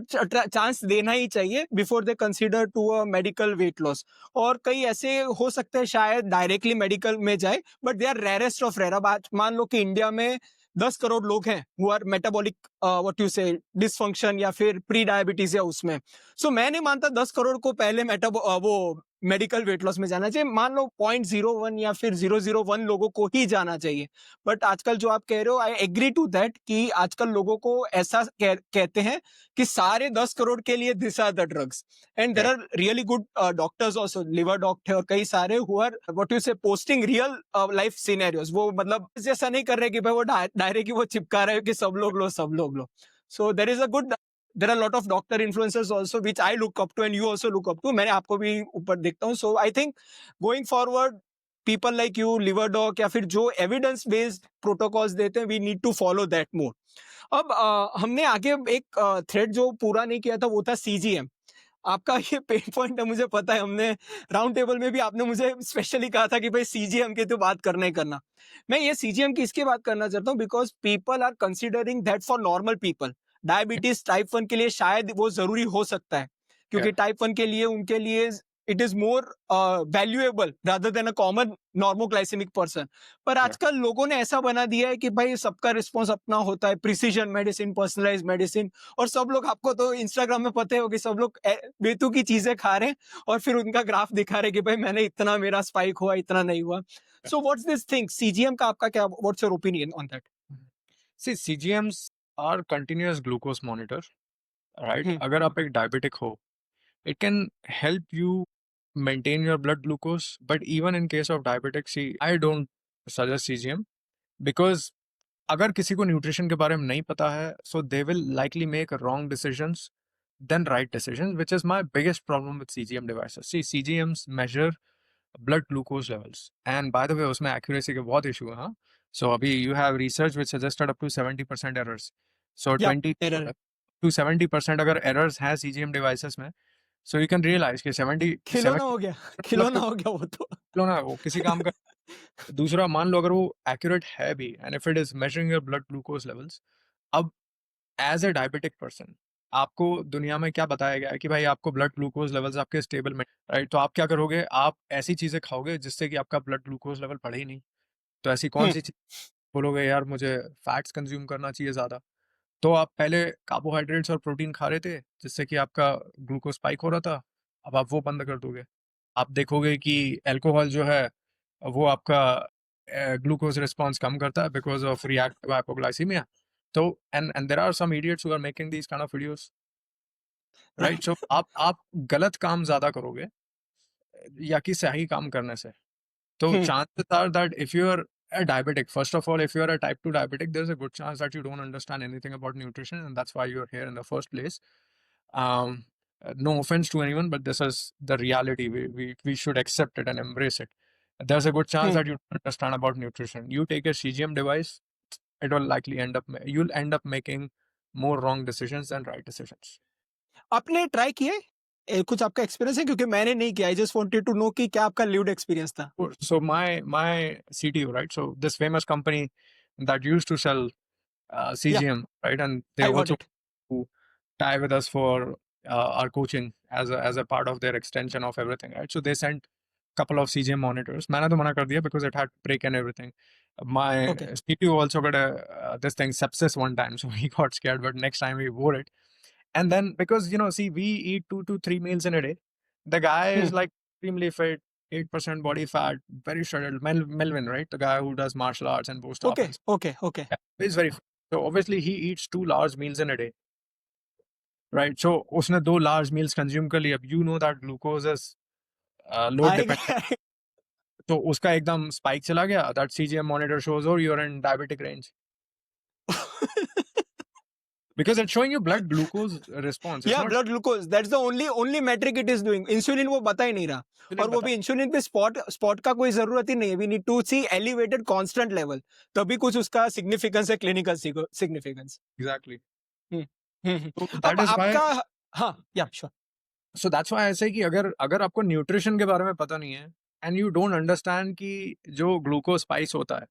चांस देना ही चाहिए before they consider to a medical weight loss. और कई ऐसे हो सकते हैं शायद डायरेक्टली मेडिकल में जाए, but they are rarest of rare. अब आज मान लो कि इंडिया में 10 करोड़ लोग हैं who our metabolic what you से डिसफंक्शन या फिर प्री डायबिटीज या उसमें। सो मैं नहीं मानता 10 करोड़ को पहले वो मेडिकल वेट लॉस में जाना चाहिए। मान लो 0.01 या फिर 001 लोगों को ही जाना चाहिए। बट आजकल जो आप कह रहे हो, आई एग्री टू दैट कि आजकल लोगों को ऐसा कहते हैं कि सारे 10 करोड़ के लिए this are the drugs. And there हैं। Are really good doctors also, liver doctor और कई सारे who are what you say posting real life scenarios. वो मतलब जैसा नहीं कर रहे कि भाई वो डायरेक्ट ही वो चिपका रहे हो कि सब लोग लो, सब लोग लो। So there is a good, there are lot of doctor influencers also which I look up to and you also look up to. मैंने आपको भी ऊपर देखता हूँ। So I think going forward, people like you, liver doc या फिर जो evidence based protocols देते हैं, we need to follow that more. अब हमने आगे एक थ्रेड जो पूरा नहीं किया था, वो था सीजीएम। आपका ये पेन पॉइंट है, मुझे पता है। हमने राउंड टेबल में भी आपने मुझे स्पेशली कहा था कि भाई सीजीएम की तो बात करना ही करना। मैं ये सीजीएम की इसकी बात करना चाहता हूँ because people are considering that for normal people. Diabetes type 1 के लिए शायद वो जरूरी हो सकता है, क्योंकि टाइप 1 के लिए उनके लिए it is more valuable rather than a common normoglycaemic person. पर आजकल लोगों ने ऐसा बना दिया है कि भाई सबका रिस्पॉन्स अपना होता है, प्रिसीजन मेडिसिन, पर्सनलाइज मेडिसिन। और सब लोग, आपको तो इंस्टाग्राम में पता ही होगी, सब लोग बेतु की चीजें खा रहे हैं और फिर उनका ग्राफ दिखा रहे हैं कि भाई मैंने इतना, मेरा स्पाइक हुआ, इतना नहीं हुआ। So what's this thing CGM का आपका क्या, what's your opinion on that? See, CGMs are continuous glucose monitor, right? Hmm अगर आप एक डायबिटिक हो, it can help you maintain your blood glucose. But even in case of diabetic, see, I don't suggest CGM because अगर किसी को nutrition के बारे में नहीं पता है, so they will likely make wrong decisions than right decisions, which is my biggest problem with CGM devices. See, CGMs measure blood glucose levels, and by the way, उसमें accuracy के बहुत issue है, हाँ. So अभी you have research which suggested up to 70% errors. So या 20 error है। to 70% अगर errors हैं CGM devices में, so you can realize कि 70 खिलौना 70 हो गया, मतलब खिलौना हो गया वो तो। लो ना, वो किसी काम का। दूसरा, मान लो अगर वो accurate है भी, and if it is measuring your blood glucose levels, अब एज अ डायबिटिक पर्सन आपको दुनिया में क्या बताया गया है कि भाई आपको ब्लड ग्लूकोज लेवल्स आपके स्टेबल में, राइट? तो आप क्या करोगे, आप ऐसी चीजें खाओगे जिससे कि आपका ब्लड ग्लूकोज लेवल बढ़े ही नहीं। तो ऐसी कौन हम्म सी चीज बोलोगे यार मुझे फैट्स कंज्यूम करना चाहिए ज्यादा? तो आप पहले कार्बोहाइड्रेट्स और प्रोटीन खा रहे थे जिससे कि आपका ग्लूकोज स्पाइक हो रहा था, अब आप वो बंद कर दोगे। आप देखोगे कि अल्कोहल जो है वो आपका ग्लूकोज रिस्पॉन्स कम करता है बिकॉज ऑफ रिएक्टिव हाइपोग्लाइसीमिया। तो and there are some idiots who are making these kind of videos, right? So आप गलत काम ज्यादा करोगे या कि सही काम करने से। So hmm, chances are that if you're a diabetic, first of all, if you're a type 2 diabetic, there's a good chance that you don't understand anything about nutrition, and that's why you're here in the first place. No offense to anyone, but this is the reality. We should accept it and embrace it. There's a good chance hmm. that you don't understand about nutrition. You take a CGM device, it will likely you'll end up making more wrong decisions than right decisions. आपने try किया है? कुछ आपका experience है? क्योंकि मैंने नहीं किया। I just wanted to know कि क्या आपका लिव्ड एक्सपीरियंस था? So my CTO, right? So this famous company that used to sell या, CGM, right? And they I got also it. to tie with us for our coaching as a part of their extension of everything, right? So they sent couple of CGM monitors. मैंने तो मना कर दिया because it had break and everything. My okay. CTO also got a this thing sepsis one time, so he got scared. But next time he wore it, and then because see, we eat 2 to 3 meals in a day. The guy hmm. is like extremely fit, 8% body fat, very shredded. Melvin, right? The guy who does martial arts and post up okay, and okay, okay. yeah, he's very fit. So obviously he eats 2 large meals in a day, right? So उसने 2 large meals consume कर लिया. You know that glucose is load dependent. आएगा. तो उसका एकदम spike चला गया. That CGM monitor shows, oh, you're in diabetic range because it's showing you blood glucose response. It's या not blood glucose, that's the only metric it is doing. Insulin वो बता ही नहीं रहा. और insulin वो बता भी इंसुलिन पे स्पॉट स्पॉट का कोई जरूरत ही नहीं है. We need to see elevated constant level, तभी कुछ उसका सिग्निफिकेंस है, clinical significance. exactly. Hmm, hmm. So अब that is why आपका. हाँ, या श्योर. सो दैट्स व्हाई ऐसे कि अगर अगर आपको न्यूट्रिशन के बारे में पता नहीं है एंड यू डोंट अंडरस्टैंड कि जो ग्लूकोज स्पाइक्स होता है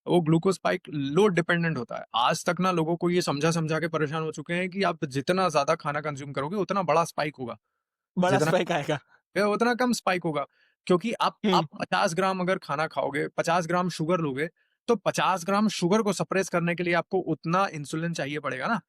वो ग्लूकोज स्पाइक लोड डिपेंडेंट होता है। आज तक ना लोगों को ये समझा समझा के परेशान हो चुके हैं कि आप जितना ज्यादा खाना कंज्यूम करोगे उतना बड़ा स्पाइक होगा, बड़ा जितना स्पाइक आएगा. उतना कम स्पाइक होगा। क्योंकि हम्म, आप 50 ग्राम अगर खाना खाओगे, 50 ग्राम शुगर लोगे, तो 50 ग्राम शुगर को सप्रेस करने के लिए आपको उतना इंसुलिन चाहिए पड़ेगा ना।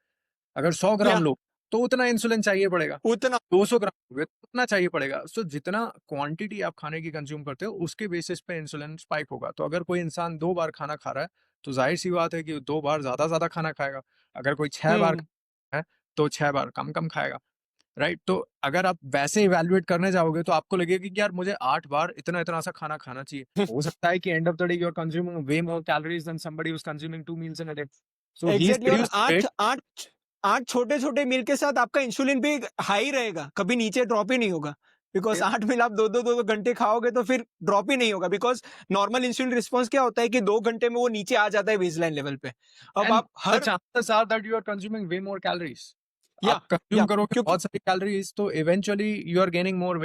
अगर 100 ग्राम या लो तो उतना इंसुलिन चाहिए पड़ेगा। उतना. 200 ग्राम हो गए तो उतना चाहिए पड़ेगा। सो जितना क्वांटिटी आप खाने की कंज्यूम करते हो उसके बेसिस पे इंसुलिन स्पाइक होगा। तो अगर कोई इंसान 2 बार खाना खा रहा है तो जाहिर सी बात है कि 2 बार ज्यादा खाना खाएगा। अगर कोई 6 बार हम्म, खा रहा है तो 6 बार कम खाएगा, राइट? तो अगर आप वैसे इवैल्यूएट करने जाओगे तो आपको लगेगा कि यार मुझे 8 बार इतना इतना सा खाना खाना चाहिए। हो सकता है कि end of the day you are consuming way more calories than somebody who is consuming 2 meals in a day. So he is exactly. और प्रीड्यूसिंग आठ वेट। आठ आठ छोटे छोटे मील के साथ आपका इंसुलिन भी हाई रहेगा, कभी नीचे ड्रॉप ही नहीं होगा. बिकॉज 8 मील आप दो घंटे खाओगे तो फिर ड्रॉप ही नहीं होगा. बिकॉज नॉर्मल इंसुलिन रिस्पॉन्स क्या होता है कि 2 घंटे में वो नीचे आ जाता है बेसलाइन लेवल पे. अब एंड आप द हर. Chances are that you are consuming way more calories. या आप कंज्यूम या करोगे क्योंकि. बहुत सारी कैलोरीज तो eventually you are gaining more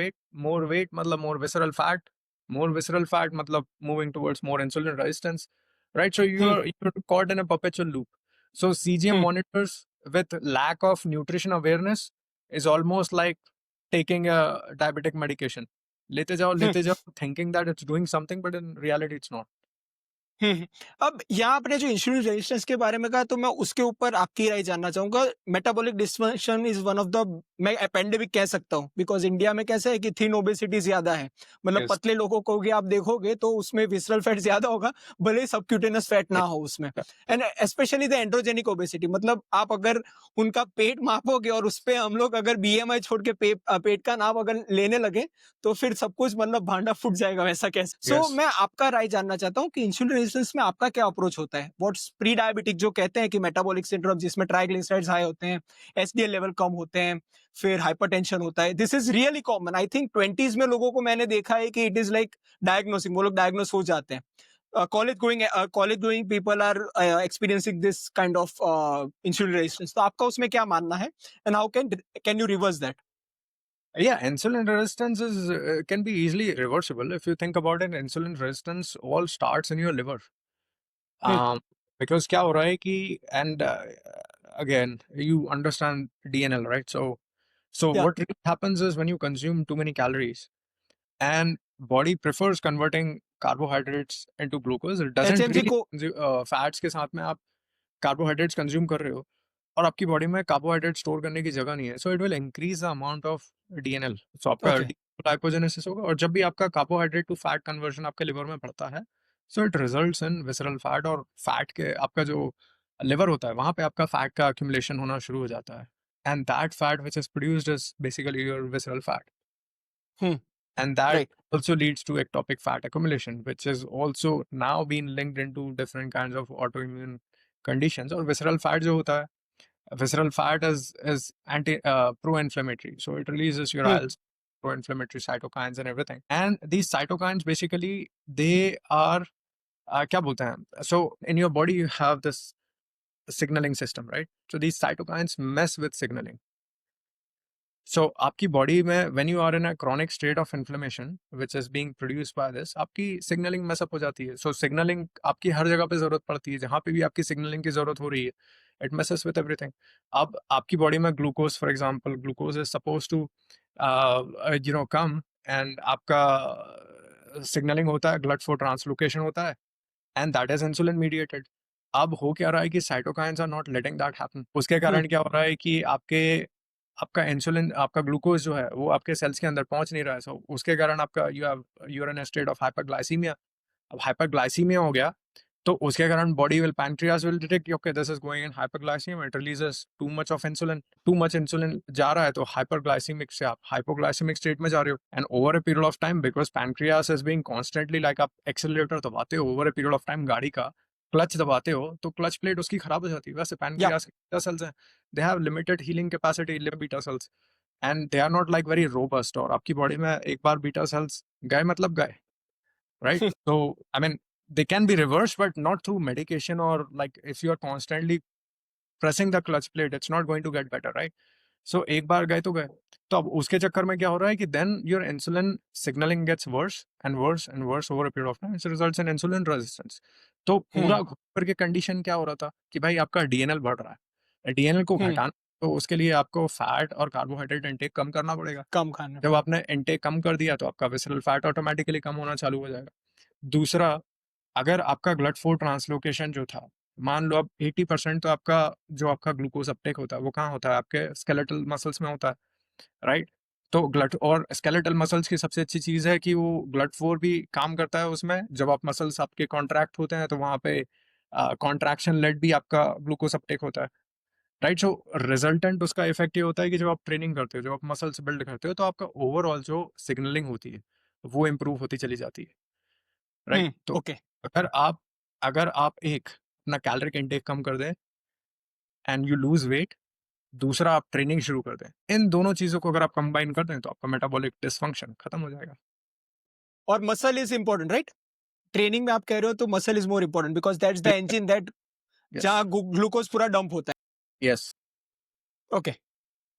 weight मतलब मोर विसरल फैट मतलब moving towards more insulin resistance, right? So hmm, you are caught in a perpetual loop. So CGM hmm, monitors with lack of nutrition awareness is almost like taking a diabetic medication. हम्म. लेते जाओ thinking that it's doing something, but in reality it's not. हुँ। अब यहाँ आपने जो insulin resistance के बारे में कहा, तो मैं उसके ऊपर आपकी राय जानना चाहूँगा। Metabolic dysfunction is one of the, मैं पेंडेमिक कह सकता हूँ, बिकॉज़ इंडिया में कैसा है कि थिन ओबेसिटी ज़्यादा है। मतलब Yes. पतले लोगों को भी आप देखोगे तो उसमें विसरल फैट ज़्यादा होगा, भले ही सबक्यूटेनियस फैट ना हो उसमें। And specially the androgenic obesity, मतलब आप अगर उनका पेट मापोगे और उसपे हम लोग अगर बीएमआई छोड़ के पेट का नाप अगर लेने लगे, तो फिर सब कुछ मतलब भांडा फूट जाएगा, वैसा कह सकते। सो Yes. मैं आपका राय जानना चाहता हूँ कि इंसुलिन रेजिस्टेंस में आपका क्या अप्रोच होता है? व्हाट्स प्री डायबिटिक जो कहते हैं कि मेटाबॉलिक सिंड्रोम जिसमें ट्राइग्लिसराइड्स हाई होते हैं, एचडीएल लेवल कम होते हैं, फिर हाइपरटेंशन होता है। This is really common. I think 20s में लोगों को मैंने देखा है कि इट इज लाइक डायग्नोसिंग, वो लोग डायग्नोस हो जाते हैं। College going people are experiencing this kind of insulin resistance. तो आपका उसमें क्या मानना है and how can you reverse that? Yeah, insulin resistance is can be easily reversible if you think about it. Insulin resistance all starts in your liver. Hmm, Um, because क्या हो रहा है कि and again you understand DNL, right? So या what really happens is when you consume too many calories and body prefers converting carbohydrates into glucose. It doesn't HMG really को. fats के साथ में आप carbohydrates consume कर रहे हो और आपकी बॉडी में कार्बोहाइड्रेट स्टोर करने की जगह नहीं है, so it will increase the amount of DNL. So आपका ओके। ग्लाइकोजेनेसिस होगा, और जब भी आपका कार्बोहाइड्रेट टू फैट कन्वर्जन आपके लिवर में बढ़ता है, so it results in visceral fat, और फैट के आपका जो लिवर होता है वहां पे आपका फैट का accumulation होना शुरू हो जाता है, and that fat which is produced is basically your visceral fat, hmm. and that right. also leads to ectopic fat accumulation, which is also now being linked into different kinds of autoimmune conditions. और visceral fat जो होता है, visceral fat is anti pro-inflammatory, so it releases your hmm. IL, pro-inflammatory cytokines and everything. And these cytokines basically they are क्या बोलते हैं? So in your body you have this signaling system, right? So these cytokines mess with signaling. सो आपकी body में when you are in a chronic state of inflammation which is being produced by this, आपकी signalling mess up हो जाती है। सो signalling आपकी हर जगह पे जरूरत पड़ती है, जहाँ पे भी आपकी सिग्नलिंग की जरूरत हो रही है, इट messes with everything. अब आपकी बॉडी में glucose, for example glucose is suppose to come, and आपका सिग्नलिंग होता है, ग्लट फॉर ट्रांसलोकेशन होता है, and that is insulin mediated. अब हो क्या रहा है कि cytokines are not letting that happen. उसके हम्म। कारण क्या हो रहा है कि आपका इंसुलिन, आपका ग्लूकोज जो है वो आपके सेल्स के अंदर पहुंच नहीं रहा है, सो उसके कारण आपका you are in a state of hyperglycaemia. अब हाइपरग्लाइसीमिया हो गया तो उसके कारण body will, pancreas will detect okay this is going in hyperglycaemia, it releases too much of insulin. Too much insulin जा रहा है तो हाइपरग्लाइसीमिक से आप हाइपोग्लाइसीमिक स्टेट में जा रहे हो, and over a period of time, because pancreas is being constantly, like आप एक्सेलरेटर दबाते हो over a period of time गाड़ी का, क्लच दबाते हो तो क्लच प्लेट उसकी खराब हो जाती है। वैसे या। पैनक्रियास के बीटा सेल्स हैं, they have limited healing capacity, beta cells, and they are not like very robust. और आपकी बॉडी में एक बार बीटा सेल्स गए मतलब गए, right? So I mean, they can be reversed, but not through medication, or like if you are constantly pressing the clutch plate, it's not going to get better, right? So एक बार गए तो गए। तो अब उसके चक्कर में क्या हो रहा है कि then your insulin signaling gets worse and worse and worse over a period of time, it results in insulin resistance. तो पूरा हम्म। घूम फिर के कंडीशन क्या हो रहा था कि भाई आपका डीएनएल बढ़ रहा है, डीएनएल को हम्म। घटाना, तो उसके लिए आपको फैट और कार्बोहाइड्रेट इंटेक कम करना पड़ेगा। कम खाना जब पड़ेगा। आपने इंटेक कम कर दिया तो आपका विसरल फैट ऑटोमेटिकली कम होना चालू हो जाएगा। दूसरा, अगर आपका ग्लट फोर ट्रांसलोकेशन जो था, मान लो अब 80% तो आपका ग्लूकोज अपटेक होता है वो कहाँ होता है? आपके स्केलेटल मसल्स में होता है, राइट? तो ग्लट और स्केलेटल मसल्स की सबसे अच्छी चीज है कि वो ग्लट फोर भी काम करता है उसमें। जब आप मसल्स आपके कॉन्ट्रैक्ट होते हैं तो वहां पे कॉन्ट्रैक्शन लेड भी आपका ग्लूकोज अपटेक होता है, राइट? सो रिजल्टेंट उसका इफेक्ट ये होता है कि जब आप ट्रेनिंग करते हो, जब आप मसल्स बिल्ड करते हो, तो आपका ओवरऑल जो सिग्नलिंग होती है वो इम्प्रूव होती चली जाती है, राइट? तो ओके। अगर आप अगर आप एक अपना कैलोरिक इंटेक कम कर दें एंड यू लूज वेट, दूसरा आप ट्रेनिंग शुरू कर दें, इन दोनों चीजों को अगर आप कंबाइन कर दें तो आपका मेटाबॉलिक डिसफंक्शन खत्म हो जाएगा। और muscle is important, right? Training में आप कह रहे हो तो muscle is more important because that's the engine that yes, जहाँ ग्लूकोज पूरा डंप होता यस, है। ओके।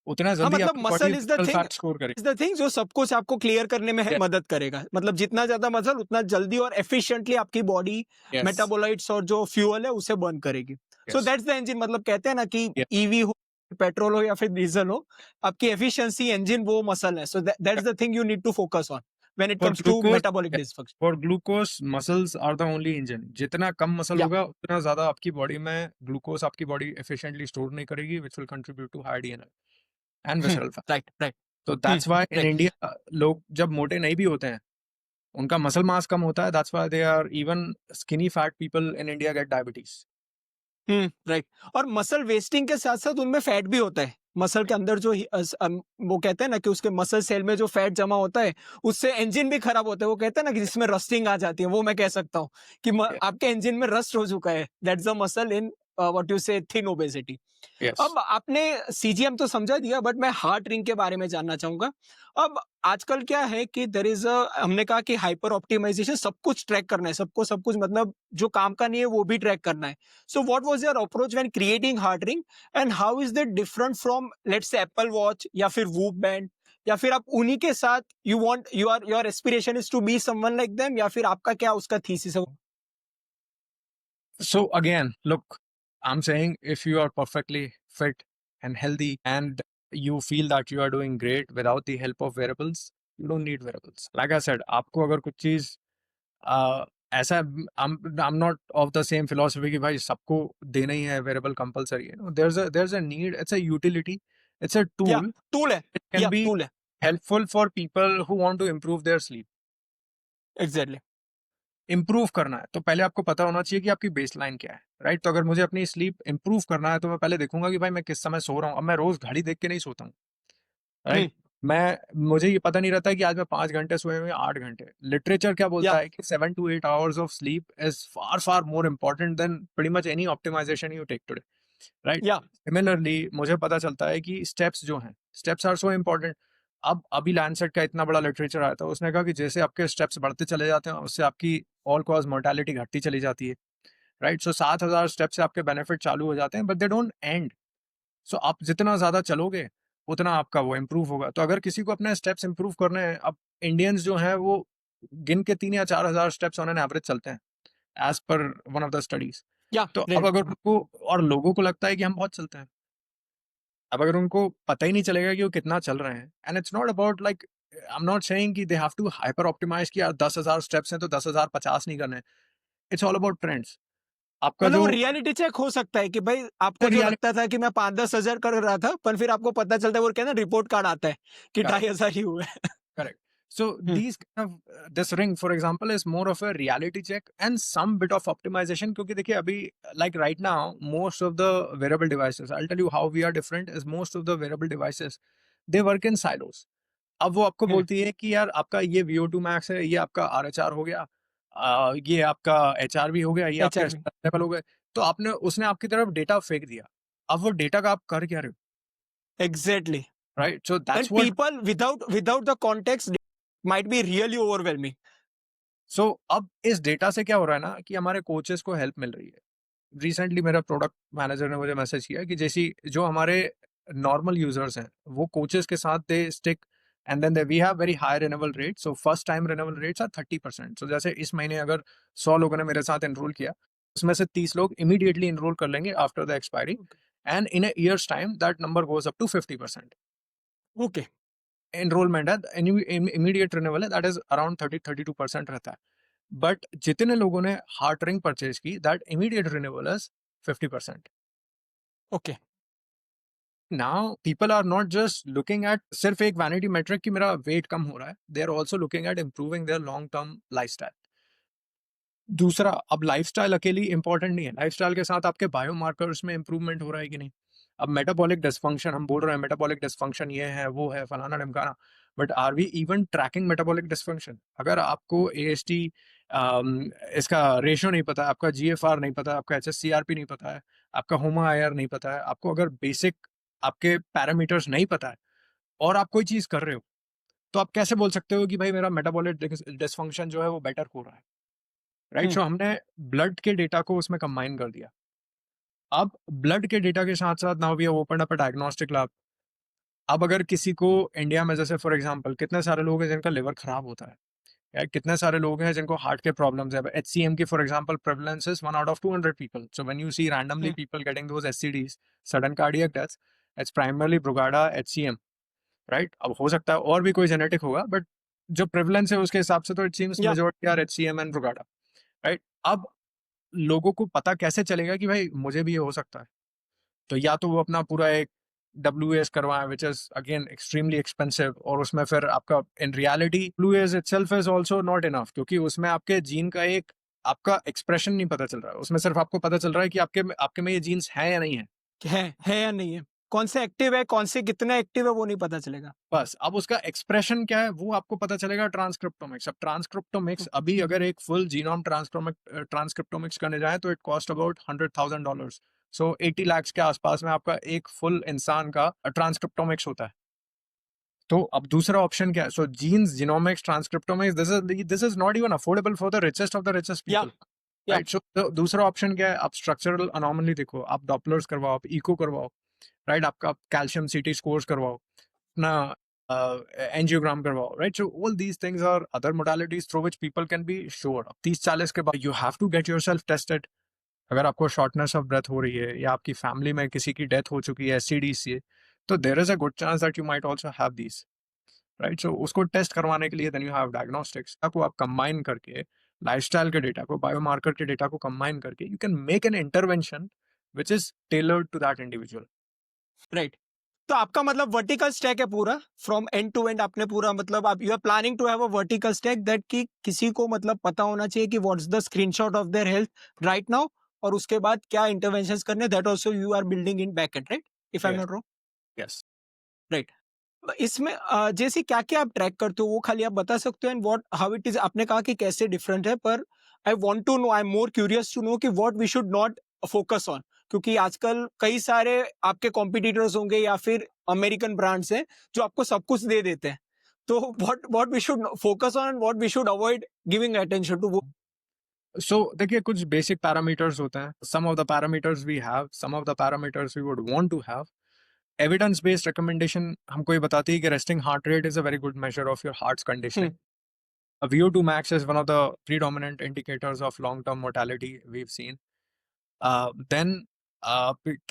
उतना हाँ, जल्दी मतलब आपकी body muscle visceral fat store करेगी। इज द थिंग जो सब कुछ आपको क्लियर करने में यस, मदद करेगा। मतलब जितना ज्यादा मसल उतना जल्दी और एफिशिएंटली आपकी बॉडी यस, मेटाबोलाइट्स और जो फ्यूल है उसे बर्न करेगी। So yes, that's the engine. मतलब कहते हैं ना कि यस। ईवी हो, पेट्रोल हो या फिर डीजल हो, आपकी एफिशिएंसी इंजन वो मसल है। So that's the thing you need to focus on when it for comes to glucose, metabolic dysfunction. For glucose muscles are the only engine. जितना कम मसल या। होगा उतना ज्यादा आपकी बॉडी में ग्लूकोज आपकी बॉडी एफिशिएंटली स्टोर नहीं करेगी, which will contribute to high DNL and visceral fat. Right, right. तो that's why in right. India लोग जब मोटे नहीं भी होते हैं, उनका मसल मास कम होता है, that's why they are even skinny fat people in India get diabetes. Right. और मसल वेस्टिंग के साथ साथ उनमें फैट भी होता है। मसल के अंदर जो वो कहते हैं ना कि उसके मसल सेल में जो फैट जमा होता है उससे इंजन भी खराब होता है। वो कहते हैं ना कि जिसमें रस्टिंग आ जाती है, वो मैं कह सकता हूँ कि आपके इंजन में रस्ट हो चुका है। That's the muscle in what you से थिन ओबेसिटी। यस। अब आपने सीजीएम तो समझा दिया, बट मैं हार्ट रिंग के बारे में जानना चाहूंगा। अब आजकल क्या है कि देयर इज हमने कहा कि हाइपर ऑप्टिमाइजेशन, सब कुछ ट्रैक करना है, सबको सब कुछ, मतलब जो काम का नहीं है वो भी ट्रैक करना है। So what was your approach when creating heart ring, and how is that different from let's say Apple watch या फिर वूप बैंड, या फिर आप उन्हीं के साथ you want your aspiration is to be someone like them, या फिर आपका क्या उसका थीसिस है? So again, look, I'm saying if you are perfectly fit and healthy and you feel that you are doing great without the help of wearables, you don't need wearables. Like I said, आपको अगर कुछ चीज ऐसा I am not of the same philosophy कि भाई सबको देना ही है वेरिएबल कंपलसरी है. There is a need, it's a utility, it's a या टूल, टूल है, इट कैन या बी टूल है, helpful for people who want to improve their sleep. Exactly. Improve करना है तो पहले आपको पता होना चाहिए कि आपकी बेसलाइन क्या है, राइट? तो अगर मुझे अपनी स्लीप इम्प्रूव करना है तो मैं पहले देखूंगा कि भाई मैं किस समय सो रहा हूँ. अब मैं रोज घड़ी देख के नहीं सोता हूँ, राइट? हम्म। मैं मुझे ये पता नहीं रहता है कि आज मैं 5 घंटे सोए हूँ या 8 घंटे. लिटरेचर क्या बोलता या है कि 7 to 8 hours of sleep is far far more important than pretty much any optimisation you take today, right? या सिमिलरली मुझे पता चलता है कि स्टेप्स जो हैं, स्टेप्स आर सो इम्पोर्टेंट. अब अभी लैंडसेट का इतना बड़ा लिटरेचर आया था, उसने कहा कि जैसे आपके स्टेप्स बढ़ते चले जाते हैं उससे आपकी ऑल कॉज मोर्टेलिटी घटती चली जाती है, राइट? सो 7,000 स्टेप से आपके बेनिफिट चालू हो जाते हैं बट दे डोंट एंड. सो आप जितना ज्यादा चलोगे उतना आपका वो इम्प्रूव होगा. तो अगर किसी को अपने स्टेप्स इम्प्रूव करने हैं, अब इंडियंस जो हैं वो गिन के 3 या 4 हजार स्टेप्स ऑन एन एवरेज चलते हैं as per one of the studies. या तो अब राइट। अगर उनको, और लोगों को लगता है कि हम बहुत चलते हैं, अब अगर उनको पता ही नहीं चलेगा कि वो कितना चल रहे हैं, and it's not about like, I am not saying कि they have to hyper optimise कि यार 10,000 स्टेप्स हैं तो 10,000 50 नहीं करने. It's all about trends. आपका मतलब जो वो रियलिटी चेक हो सकता है कि भाई आपको जो रियलिटी, लगता था कि मैं 5-10 हजार कर रहा था, पर फिर आपको पता चलता है, वो कहना रिपोर्ट कार्ड आता है कि 2,500 ही हुए। correct. So hmm. these kind of this ring, for example, is more of a reality check and some bit of optimization. क्योंकि देखिए अभी like right now most of the wearable devices, I'll tell you how we are different, is most of the wearable devices they work in silos. अब वो आपको हम्म। बोलती है कि यार आपका ये VO2 max है, ये आपका RHR हो गया, ये आपका HRV हो गया, ये आपका एचआरवी। stress level हो गए. तो आपने उसने आपकी तरफ डेटा फेंक दिया. अब वो डेटा का आप कर क्या रहे हो, exactly. Right? So and that's what. People without the context might be really overwhelming. So अब इस डेटा से क्या हो रहा है ना कि हमारे कोचेस को हेल्प मिल रही है. रिसेंटली मेरा प्रोडक्ट मैनेजर ने मुझे मैसेज किया कि जैसी जो हमारे नॉर्मल यूजर्स हैं वो कोचेस के साथ they stick, and then we have very high renewal rate. So first time renewal rates are 30%. So जैसे इस महीने अगर 100 लोगों ने मेरे साथ एनरोल किया, उसमें से 30 लोग इमीडिएटली एनरोल कर लेंगे after the expiry, and in a years time that number goes up to 50%. Okay. Enrolment है, इमीडिएट रिन्यूअल है, दैट इज अराउंड 30-32% रहता है. बट जितने लोगों ने हार्ट रिंग परचेज की, that immediate renewal is 50%. Okay. Now people are not just looking at सिर्फ एक वैनिटी मेट्रिक कि मेरा वेट कम हो रहा है, they are also looking at improving their long term lifestyle. दूसरा, अब लाइफस्टाइल अकेली इंपॉर्टेंट नहीं है, लाइफस्टाइल के साथ आपके बायोमार्कर्स में इंप्रूवमेंट हो रहा है कि नहीं. अब मेटाबॉलिक डिसफंक्शन हम बोल रहे हैं, मेटाबॉलिक डिसफंक्शन ये है वो है फलाना ढिमकाना, but are we even tracking metabolic dysfunction? अगर आपको एएसटी इसका रेशियो नहीं पता है, आपका जीएफआर नहीं पता है, आपका एचएससीआरपी नहीं पता है, आपका होमा आईआर नहीं पता है, आपको अगर बेसिक आपके पैरामीटर्स नहीं पता है और आप कोई चीज कर रहे हो, तो आप कैसे बोल सकते हो कि भाई मेरा मेटाबॉलिक डिसफंक्शन जो है वो बेटर हो रहा है, राइट? हम्म। सो हमने ब्लड के डेटा को उसमें कंबाइन कर दिया. अब ब्लड के डेटा के साथ साथ now we have opened up a diagnostic lab. अब अगर किसी को इंडिया में, जैसे फॉर एग्जांपल, कितने सारे लोग हैं जिनका लिवर खराब होता है, या कितने सारे लोग हैं जिनको हार्ट के प्रॉब्लम्स है. एचसीएम की for example prevalence is 1 out of 200 people. So when you see randomly hmm. People getting those SCDs, sudden cardiac deaths, it's primarily Brugada HCM, right? अब हो सकता है और भी कोई जेनेटिक होगा, बट जो प्रेवलेंस है उसके हिसाब से तो इट सीम्स या majority are HCM and Brugada, right? अब लोगों को पता कैसे चलेगा कि भाई मुझे भी ये हो सकता है? तो या तो वो अपना पूरा एक डब्ल्यूएस करवाएं, which is again extremely expensive, और उसमें फिर आपका in reality WS itself is also not enough, क्योंकि उसमें आपके जीन का एक आपका एक्सप्रेशन नहीं पता चल रहा है. उसमें सिर्फ आपको पता चल रहा है कि आपके आपके में ये जीन्स हैं या नहीं है. है या नहीं है, कौन से एक्टिव है, कौन से कितने एक्टिव है, वो नहीं पता चलेगा। बस अब उसका एक्सप्रेशन क्या है वो आपको पता चलेगा ट्रांसक्रिप्टोमिक्स. अब ट्रांसक्रिप्टोमिक्स अभी अगर एक फुल जीनोम ट्रांसक्रिप्टोमिक्स करने जाए तो इट कॉस्ट अबाउट $100,000. सो 80 लाख के आसपास में आपका एक फुल इंसान का ट्रांसक्रिप्टोमिक्स होता है. तो अब दूसरा ऑप्शन क्या है? So genes, genomics, transcriptomics, this is not even affordable for the richest of the richest या पीपल, या राइट? सो दूसरा ऑप्शन क्या है? आप स्ट्रक्चरल अनोमली देखो, आप डॉपलर्स करवाओ, आप इको करवाओ, राइट? आपका कैल्शियम सीटी स्कोर्स करवाओ, अपना एंजियोग्राम करवाओ, right? So all these things are other modalities through which people can be sure. अब 30-40 के बाद you have to get yourself tested. अगर आपको शॉर्टनेस ऑफ ब्रेथ हो रही है या आपकी फैमिली में किसी की डेथ हो चुकी है एससीडी से, तो there is a good chance that you might also have these, right? So उसको टेस्ट करवाने के लिए देन यू हैव डायग्नोस्टिक्स को आप कंबाइन करके लाइफस्टाइल के डेटा को, बायोमार्कर के डेटा को कंबाइन करके you can make an intervention which is tailored to that individual. Right. तो आपका मतलब वर्टिकल स्टैक है पूरा फ्रॉम एंड टू एंड. आपने पूरा मतलब आप you are planning to have a vertical stack that कि किसी को मतलब पता होना चाहिए कि what's the screenshot of their health right now, और उसके बाद क्या इंटरवेंशंस करने, that also you are building in backend, right? If I am Yes. Not wrong. Yes. Right. इसमें जैसे क्या-क्या आप ट्रैक करते हो वो खाली आप बता सकते हो and what how it is. आपने कहा कि कैसे डिफरेंट है, पर I want to know, I am more curious to know कि what we should not focus on, क्योंकि आजकल कई सारे आपके कॉम्पिटिटर्स होंगे या फिर अमेरिकन ब्रांड्स हैं जो आपको सब कुछ दे देते हैं. तो what what we should focus on and what we should avoid giving attention to वो. So देखिए कुछ बेसिक पैरामीटर्स होते हैं. Some of the parameters we have, some of the parameters we would want to have. Evidence based recommendation हमको ये बताती है कि resting heart rate is a very good measure of your heart's conditioning. VO2 max is one of the predominant indicators of long-term mortality we've seen. Then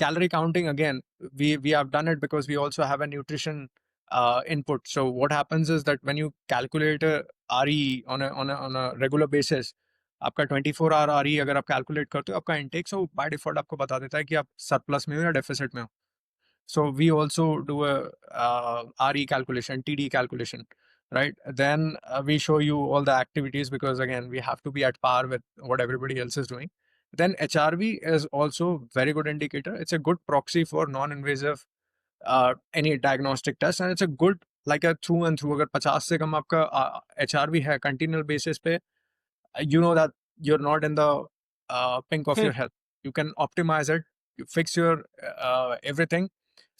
calorie counting again, we have done it because we also have a nutrition input. So what happens is that when you calculate a RE on a regular basis, आपका 24 our RE अगर आप calculate करते हो आपका intake, so by default आपको बता देता है कि आप सरप्लस में हो या डेफिसिट में हो. So we also do a RE calculation, TD calculation, right? Then we show you all the activities because again we have to be at par with what everybody else is doing. Then HRV is also very good indicator. It's a good proxy for non-invasive any diagnostic test, and it's a good like a through and through. अगर 50 से कम आपका HRV है continual basis पे, you know that you're not in the pink of your health. You can optimize it, you fix your everything.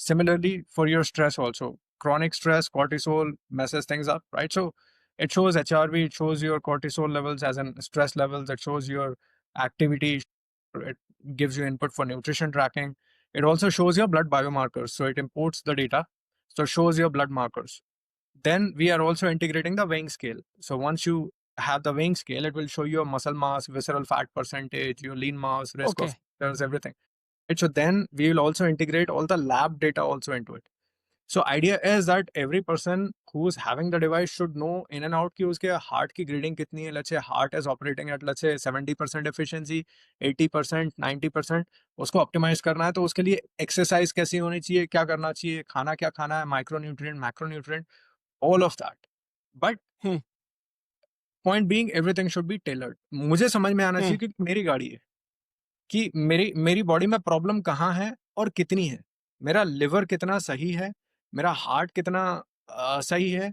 Similarly for your stress also, chronic stress, cortisol messes things up, right? So it shows HRV, it shows your cortisol levels as in stress levels, it shows your activity, it gives you input for nutrition tracking. It also shows your blood biomarkers, so it imports the data, so it shows your blood markers. Then we are also integrating the weighing scale. So once you have the weighing scale, it will show your muscle mass, visceral fat percentage, your lean mass, risk okay. of factors, everything. Right? So then we will also integrate all the lab data also into it. So idea is that every person who's having the device should know in and out कि उसके heart की grading कितनी है. Let's say heart is operating at let's say 70% efficiency, 80%, 90%. उसको optimize करना है तो उसके लिए exercise कैसी होनी चाहिए, क्या करना चाहिए, खाना क्या खाना है, micronutrient, macronutrient, all of that. But hmm. point being, everything should be tailored. मुझे समझ में आना चाहिए कि मेरी गाड़ी है कि मेरी बॉडी में प्रॉब्लम कहाँ है और कितनी है. मेरा लिवर कितना सही है, मेरा हार्ट कितना सही है,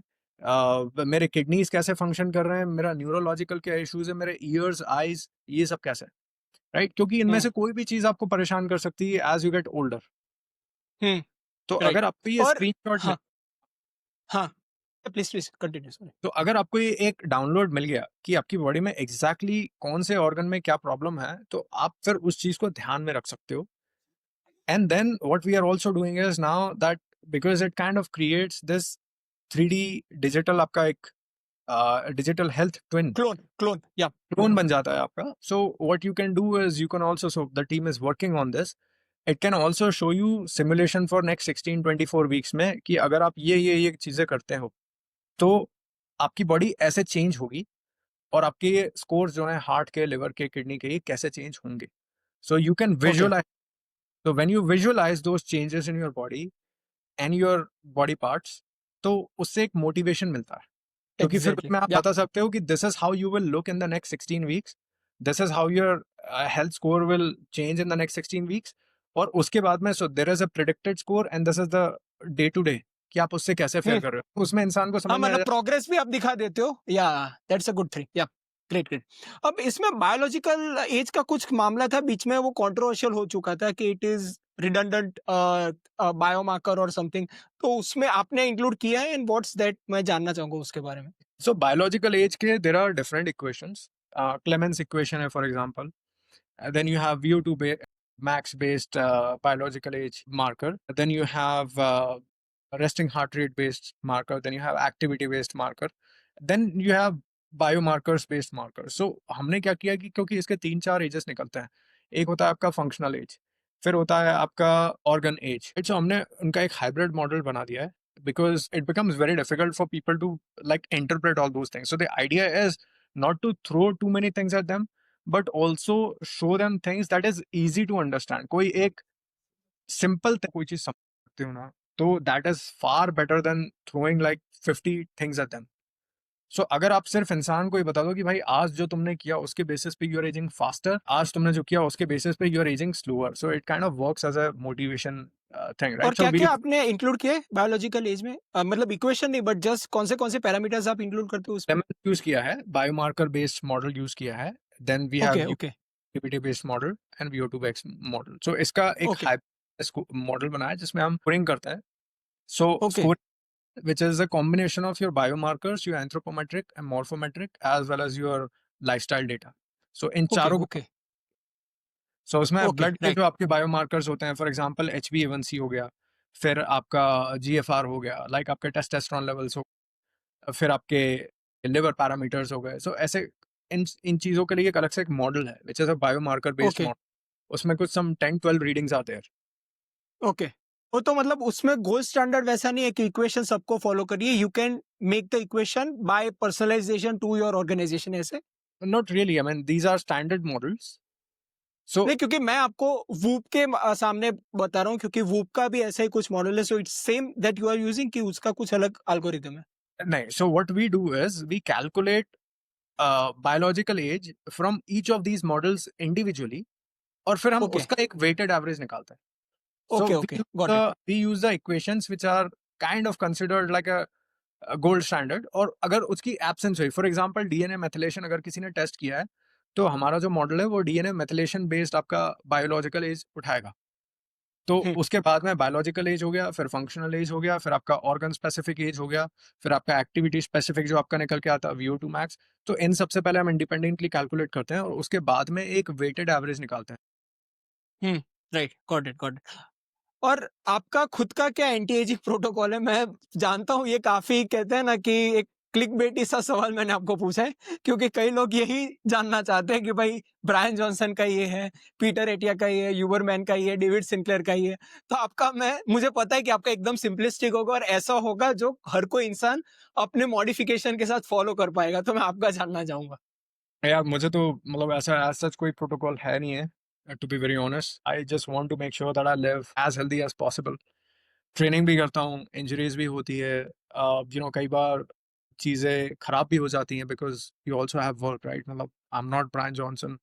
मेरे किडनीज कैसे फंक्शन कर रहे हैं, मेरा न्यूरोलॉजिकल क्या इश्यूज है, मेरे ईयर्स, आईज, ये सब कैसे है, राइट? क्योंकि इनमें से कोई भी चीज आपको परेशान कर सकती है एज यू गेट ओल्डर. तो राइट. अगर आपको ये और स्क्रीनशॉट हाँ, हाँ, प्लीज प्लीज कंटिन्यू. सॉरी. तो अगर आपको ये एक डाउनलोड मिल गया कि आपकी बॉडी में एग्जैक्टली कौन से ऑर्गन में क्या प्रॉब्लम है, तो आप फिर उस चीज को ध्यान में रख सकते हो. And then what we are also doing is now that because it kind of creates this 3D digital आपका एक डिजिटल हेल्थ ट्विन क्लोन या क्लोन बन जाता है आपका. So what you can do is you can also, so the team is working on this, it can also show you simulation for next 16-24 weeks में कि अगर आप ये चीजें करते हो तो आपकी बॉडी ऐसे चेंज होगी और आपके ये स्कोर जो है हार्ट के, लिवर के, किडनी के, ये कैसे चेंज होंगे. So you can visualise. So when you visualize those changes in your body and your body parts, तो उससे एक मोटिवेशन मिलता है क्योंकि फिर एग्जैक्टली उसमें आप या बता सकते हो कि this is how you will look in the next 16 weeks, this is how your health score will change in the next 16 weeks. और उसके बाद में so there is a predicted score and this is the day to day कि आप उससे कैसे fair कर रहे हो. उसमें इंसान को हाँ, समझ में आ मतलब प्रोग्रेस भी आप दिखा देते हो. या दैट्स अ गुड थिंग. या ग्रेट ग्रेट. अब इसमें बायोलॉजिकल एज का कुछ मामला था बीच में, वो कंट्रोवर्शियल हो चुका था कि इट इज रिडंडेंट बायोमार्कर और समथिंग, तो उसमें आपने इंक्लूड किया है एंड व्हाट्स दैट, मैं जानना चाहूंगा उसके बारे में. So biological age के there are different equations. Clemens equation है for example. Then you have VO2 max based biological age marker. Then you have resting heart rate based marker. Then you have activity based marker. Then you have biomarkers based marker. So हमने क्या किया कि क्योंकि इसके 3-4 edges निकलते हैं. एक होता है आपका फंक्शनल एज, फिर होता है आपका ऑर्गन एज. सो हमने उनका एक हाइब्रिड मॉडल बना दिया है because it becomes very difficult for people to like interpret all those things. So the idea is not to throw too many things at them, but also show them things that is easy to understand. कोई एक simple कोई चीज समझ सकते हो ना, तो that is far better than throwing like 50 things at them. So अगर आप सिर्फ इंसान को ये बता दो कि भाई आज जो तुमने किया उसके बेसिस पे यू आर एजिंग फास्टर, आज तुमने जो किया उसके बेसिस पे you are ageing slower, so it kind of works as a motivation thing, और राइट? सो वी क्या-क्या आपने इंक्लूड किए बायोलॉजिकल एज में? मतलब इक्वेशन नहीं बट जस्ट कौन से पैरामीटर्स आप इंक्लूड करते हो उसमें? यूज किया है, बायोमार्कर बेस्ड मॉडल यूज किया है, then we have okay, okay, utility based model and VO2 based model. So इसका एक ओके, हाइप मॉडल बनाया है जिसमें हम स्कोरिंग करते हैं. So okay, scoring which is a combination of your biomarkers, your anthropometric and morphometric, as well as your lifestyle data. So in okay, चारों को, ओके, सो उसमें ओके, ब्लड के राइट, जो आपके बायोमार्कर्स होते हैं, फॉर एग्जांपल HbA1c हो गया, फिर आपका GFR हो गया, लाइक आपके टेस्टोस्टेरोन लेवल्स हो, फिर आपके लिवर पैरामीटर्स हो गए. सो ऐसे इन इन चीजों के लिए एक अलग से एक मॉडल है which is a biomarker based okay, model. उसमें कुछ सम 10-12 रीडिंग्स आते हैं. ओके. वो तो मतलब उसमें गोल्ड स्टैंडर्ड वैसा नहीं है कि इक्वेशन सबको फॉलो करिए, you can make the equation by personalisation to your organisation ऐसे? Not really, I mean these are standard models. So नहीं, क्योंकि मैं आपको वूप के सामने बता रहा हूँ क्योंकि वूप का भी ऐसा ही कुछ मॉडल है, so it's same that you are using कि उसका कुछ अलग एल्गोरिथम है? नहीं, so what we do is we calculate biological age from each of these models individually, और फिर हम ओके, उसका एक weighted average निकालते हैं. So okay, okay, got it. we use the equations which are kind of considered like a gold standard. और अगर उसकी absence हुई, for example DNA methylation अगर किसी ने टेस्ट किया है, तो हमारा जो मॉडल है वो DNA methylation based आपका biological age उठाएगा. तो हुँ, उसके बाद में बायोलॉजिकल एज हो गया, फिर फंक्शनल एज हो गया, फिर आपका ऑर्गन स्पेसिफिक एज हो गया, फिर आपका एक्टिविटी स्पेसिफिक जो आपका निकल के आता है VO2 मैक्स. तो इन सबसे पहले हम इंडिपेंडेंटली कैलकुलेट करते हैं और उसके बाद में एक वेटेड एवरेज निकालते हैं. हुँ, राइट, गॉट इट. और आपका खुद का क्या एंटी एजिंग प्रोटोकॉल है? मैं जानता हूँ ये काफ़ी कहते हैं ना कि एक क्लिकबेटी सा सवाल मैंने आपको पूछा है, क्योंकि कई लोग यही जानना चाहते हैं कि भाई ब्रायन जॉनसन का ये है, पीटर एटिया का ये है, ह्यूबरमैन का ये है, डेविड सिंक्लेयर का ये है। तो आपका मुझे पता है कि आपका एकदम सिंपलिस्टिक होगा और ऐसा होगा जो हर कोई इंसान अपने मॉडिफिकेशन के साथ फॉलो कर पाएगा। तो मैं आपका जानना चाहूँगा। यार मुझे तो मतलब ऐसा एज सच कोई प्रोटोकॉल है नहीं है, to be very honest. I just want to make sure that I live as healthy as possible. Training भी करता हूँ, इंजरीज भी होती है, कई बार चीज़ें खराब भी हो जाती हैं because you also have work, right? मतलब I am not Bryan Johnson.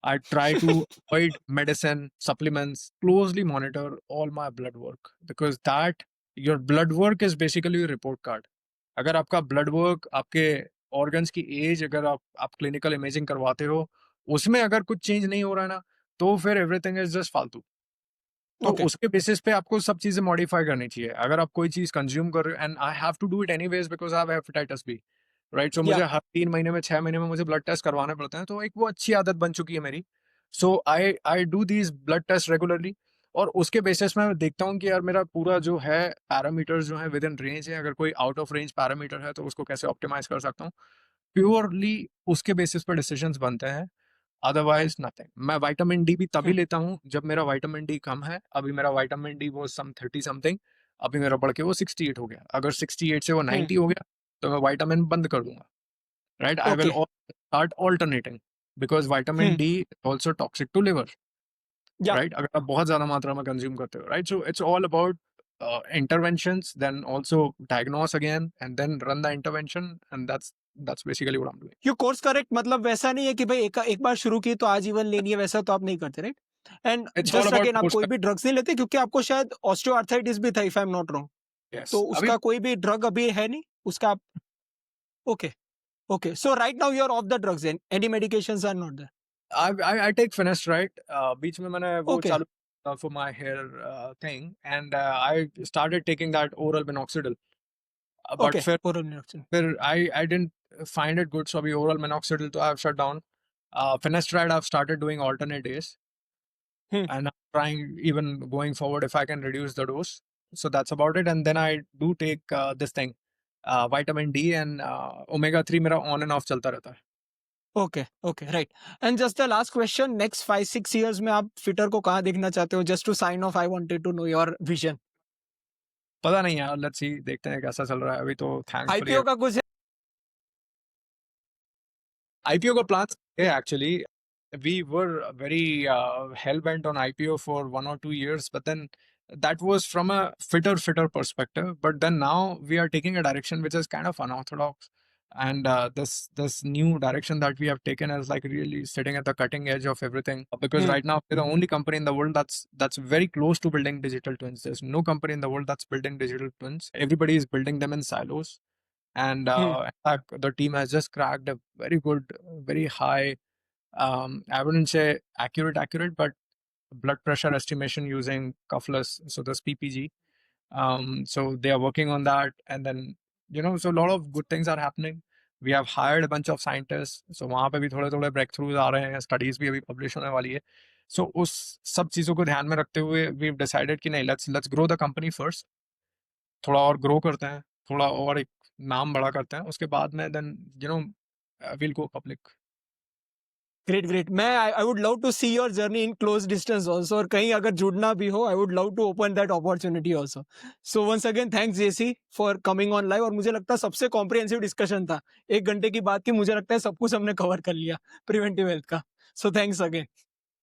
I try to avoid medicine, supplements, closely monitor all my blood work because that your blood work is basically your report card. अगर आपका blood work, आपके organs की age, अगर आप clinical imaging करवाते हो, उसमें अगर कुछ change नहीं हो रहा है ना, तो फिर everything is just फालतू. तो ओके, उसके बेसिस पे आपको सब चीज़ें मॉडिफाई करनी चाहिए. अगर आप कोई चीज़ कंज्यूम कर रहे हो, and I have to do it anyways because I have hepatitis B, right? So या मुझे हर 3 महीने में, 6 महीने में मुझे ब्लड टेस्ट करवाने पड़ते हैं, तो एक वो अच्छी आदत बन चुकी है मेरी. So I I do these blood test regularly, और उसके बेसिस में मैं देखता हूँ कि यार मेरा पूरा जो है पैरामीटर्स जो है विद इन रेंज है. अगर कोई आउट ऑफ रेंज पैरामीटर है तो उसको कैसे ऑप्टिमाइज़ कर सकता हूँ. प्योरली उसके बेसिस पे डिसीजंस बनते हैं, अदरवाइज नथिंग. मैं विटामिन डी भी तभी हुँ, लेता हूँ जब मेरा विटामिन डी कम है. अभी मेरा विटामिन डी वो सम 30 समथिंग, अभी मेरा बढ़ के वो 68 हो गया. अगर 68 से वो हुँ, 90 हो गया तो मैं विटामिन बंद कर दूंगा, right? I will okay, start alternating because vitamin hmm, D also toxic to liver, या राइट? अगर आप बहुत ज्यादा मात्रा में कंज्यूम करते हो, right? So it's all about interventions, then also diagnose again and then run the intervention, and that's basically what I'm doing. ये कोर्स करेक्ट मतलब वैसा नहीं है कि भाई एक बार शुरू की तो आजीवन लेनी है, वैसा तो आप नहीं करते, right? And It's all just about again आप course कोई भी correct. ड्रग्स नहीं लेते क्योंकि आपको शायद ऑस्टियोआर्थराइटिस भी था if I am not wrong, Yes, तो अभी उसका कोई भी ड्रग अभी है नहीं उसका आप? Okay, okay, so right now you are off the drugs and any medications are not there? I take finasteride. बीच में मैंने वो ओके, चालू for my hair thing, and I started taking that oral minoxidil. But okay, oral minoxidil, फिर I didn't find it good, so अभी oral minoxidil तो I've shut down. Finasteride I've started doing alternate days, hmm, and I'm trying even going forward if I can reduce the dose. So that's about it. And then I do take this thing, vitamin D and omega 3 मेरा on and off चलता रहता है. Okay, okay, right. And just the last question, next 5-6 years में आप Fitter को कहाँ देखना चाहते हो? Just to sign off, I wanted to know your vision. पता नहीं यार, लेट्स सी, देखते हैं कैसा चल रहा है. अभी तो थैंकफुली आईपीओ का कुछ IPO का plans है actually. We were very hell bent on IPO for 1 or 2 years, but then that was from a fitter perspective. But then now we are taking a direction which is kind of unorthodox, and this new direction that we have taken is like really sitting at the cutting edge of everything. Because Hmm. right now we're the only company in the world that's very close to building digital twins. There's no company in the world that's building digital twins. Everybody is building them in silos. And Hmm. in fact, the team has just cracked a very good, very high, I wouldn't say accurate, but blood pressure estimation using cuffless, so this PPG. So they are working on that, and then so a lot of good things are happening. We have hired a bunch of scientists, so वहाँ पे भी थोड़े breakthroughs आ रहे हैं, studies भी अभी publish होने वाली है. So उस सब चीजों को ध्यान में रखते हुए we've decided कि नहीं, let's grow the company first. थोड़ा और ग्रो करते हैं, थोड़ा और एक नाम बड़ा करते हैं, उसके बाद में then we'll go public. Great great मैं I would love to see your journey in close distance also और कहीं अगर जुड़ना भी हो I would love to open that opportunity also so once again thanks Jessie for coming on live और मुझे लगता है सबसे कॉम्प्रिहेंसिव डिस्कशन था 1 घंटे की बात थी मुझे लगता है सब कुछ हमने कवर कर लिया प्रिवेंटिव हेल्थ का सो थैंक्स अगेन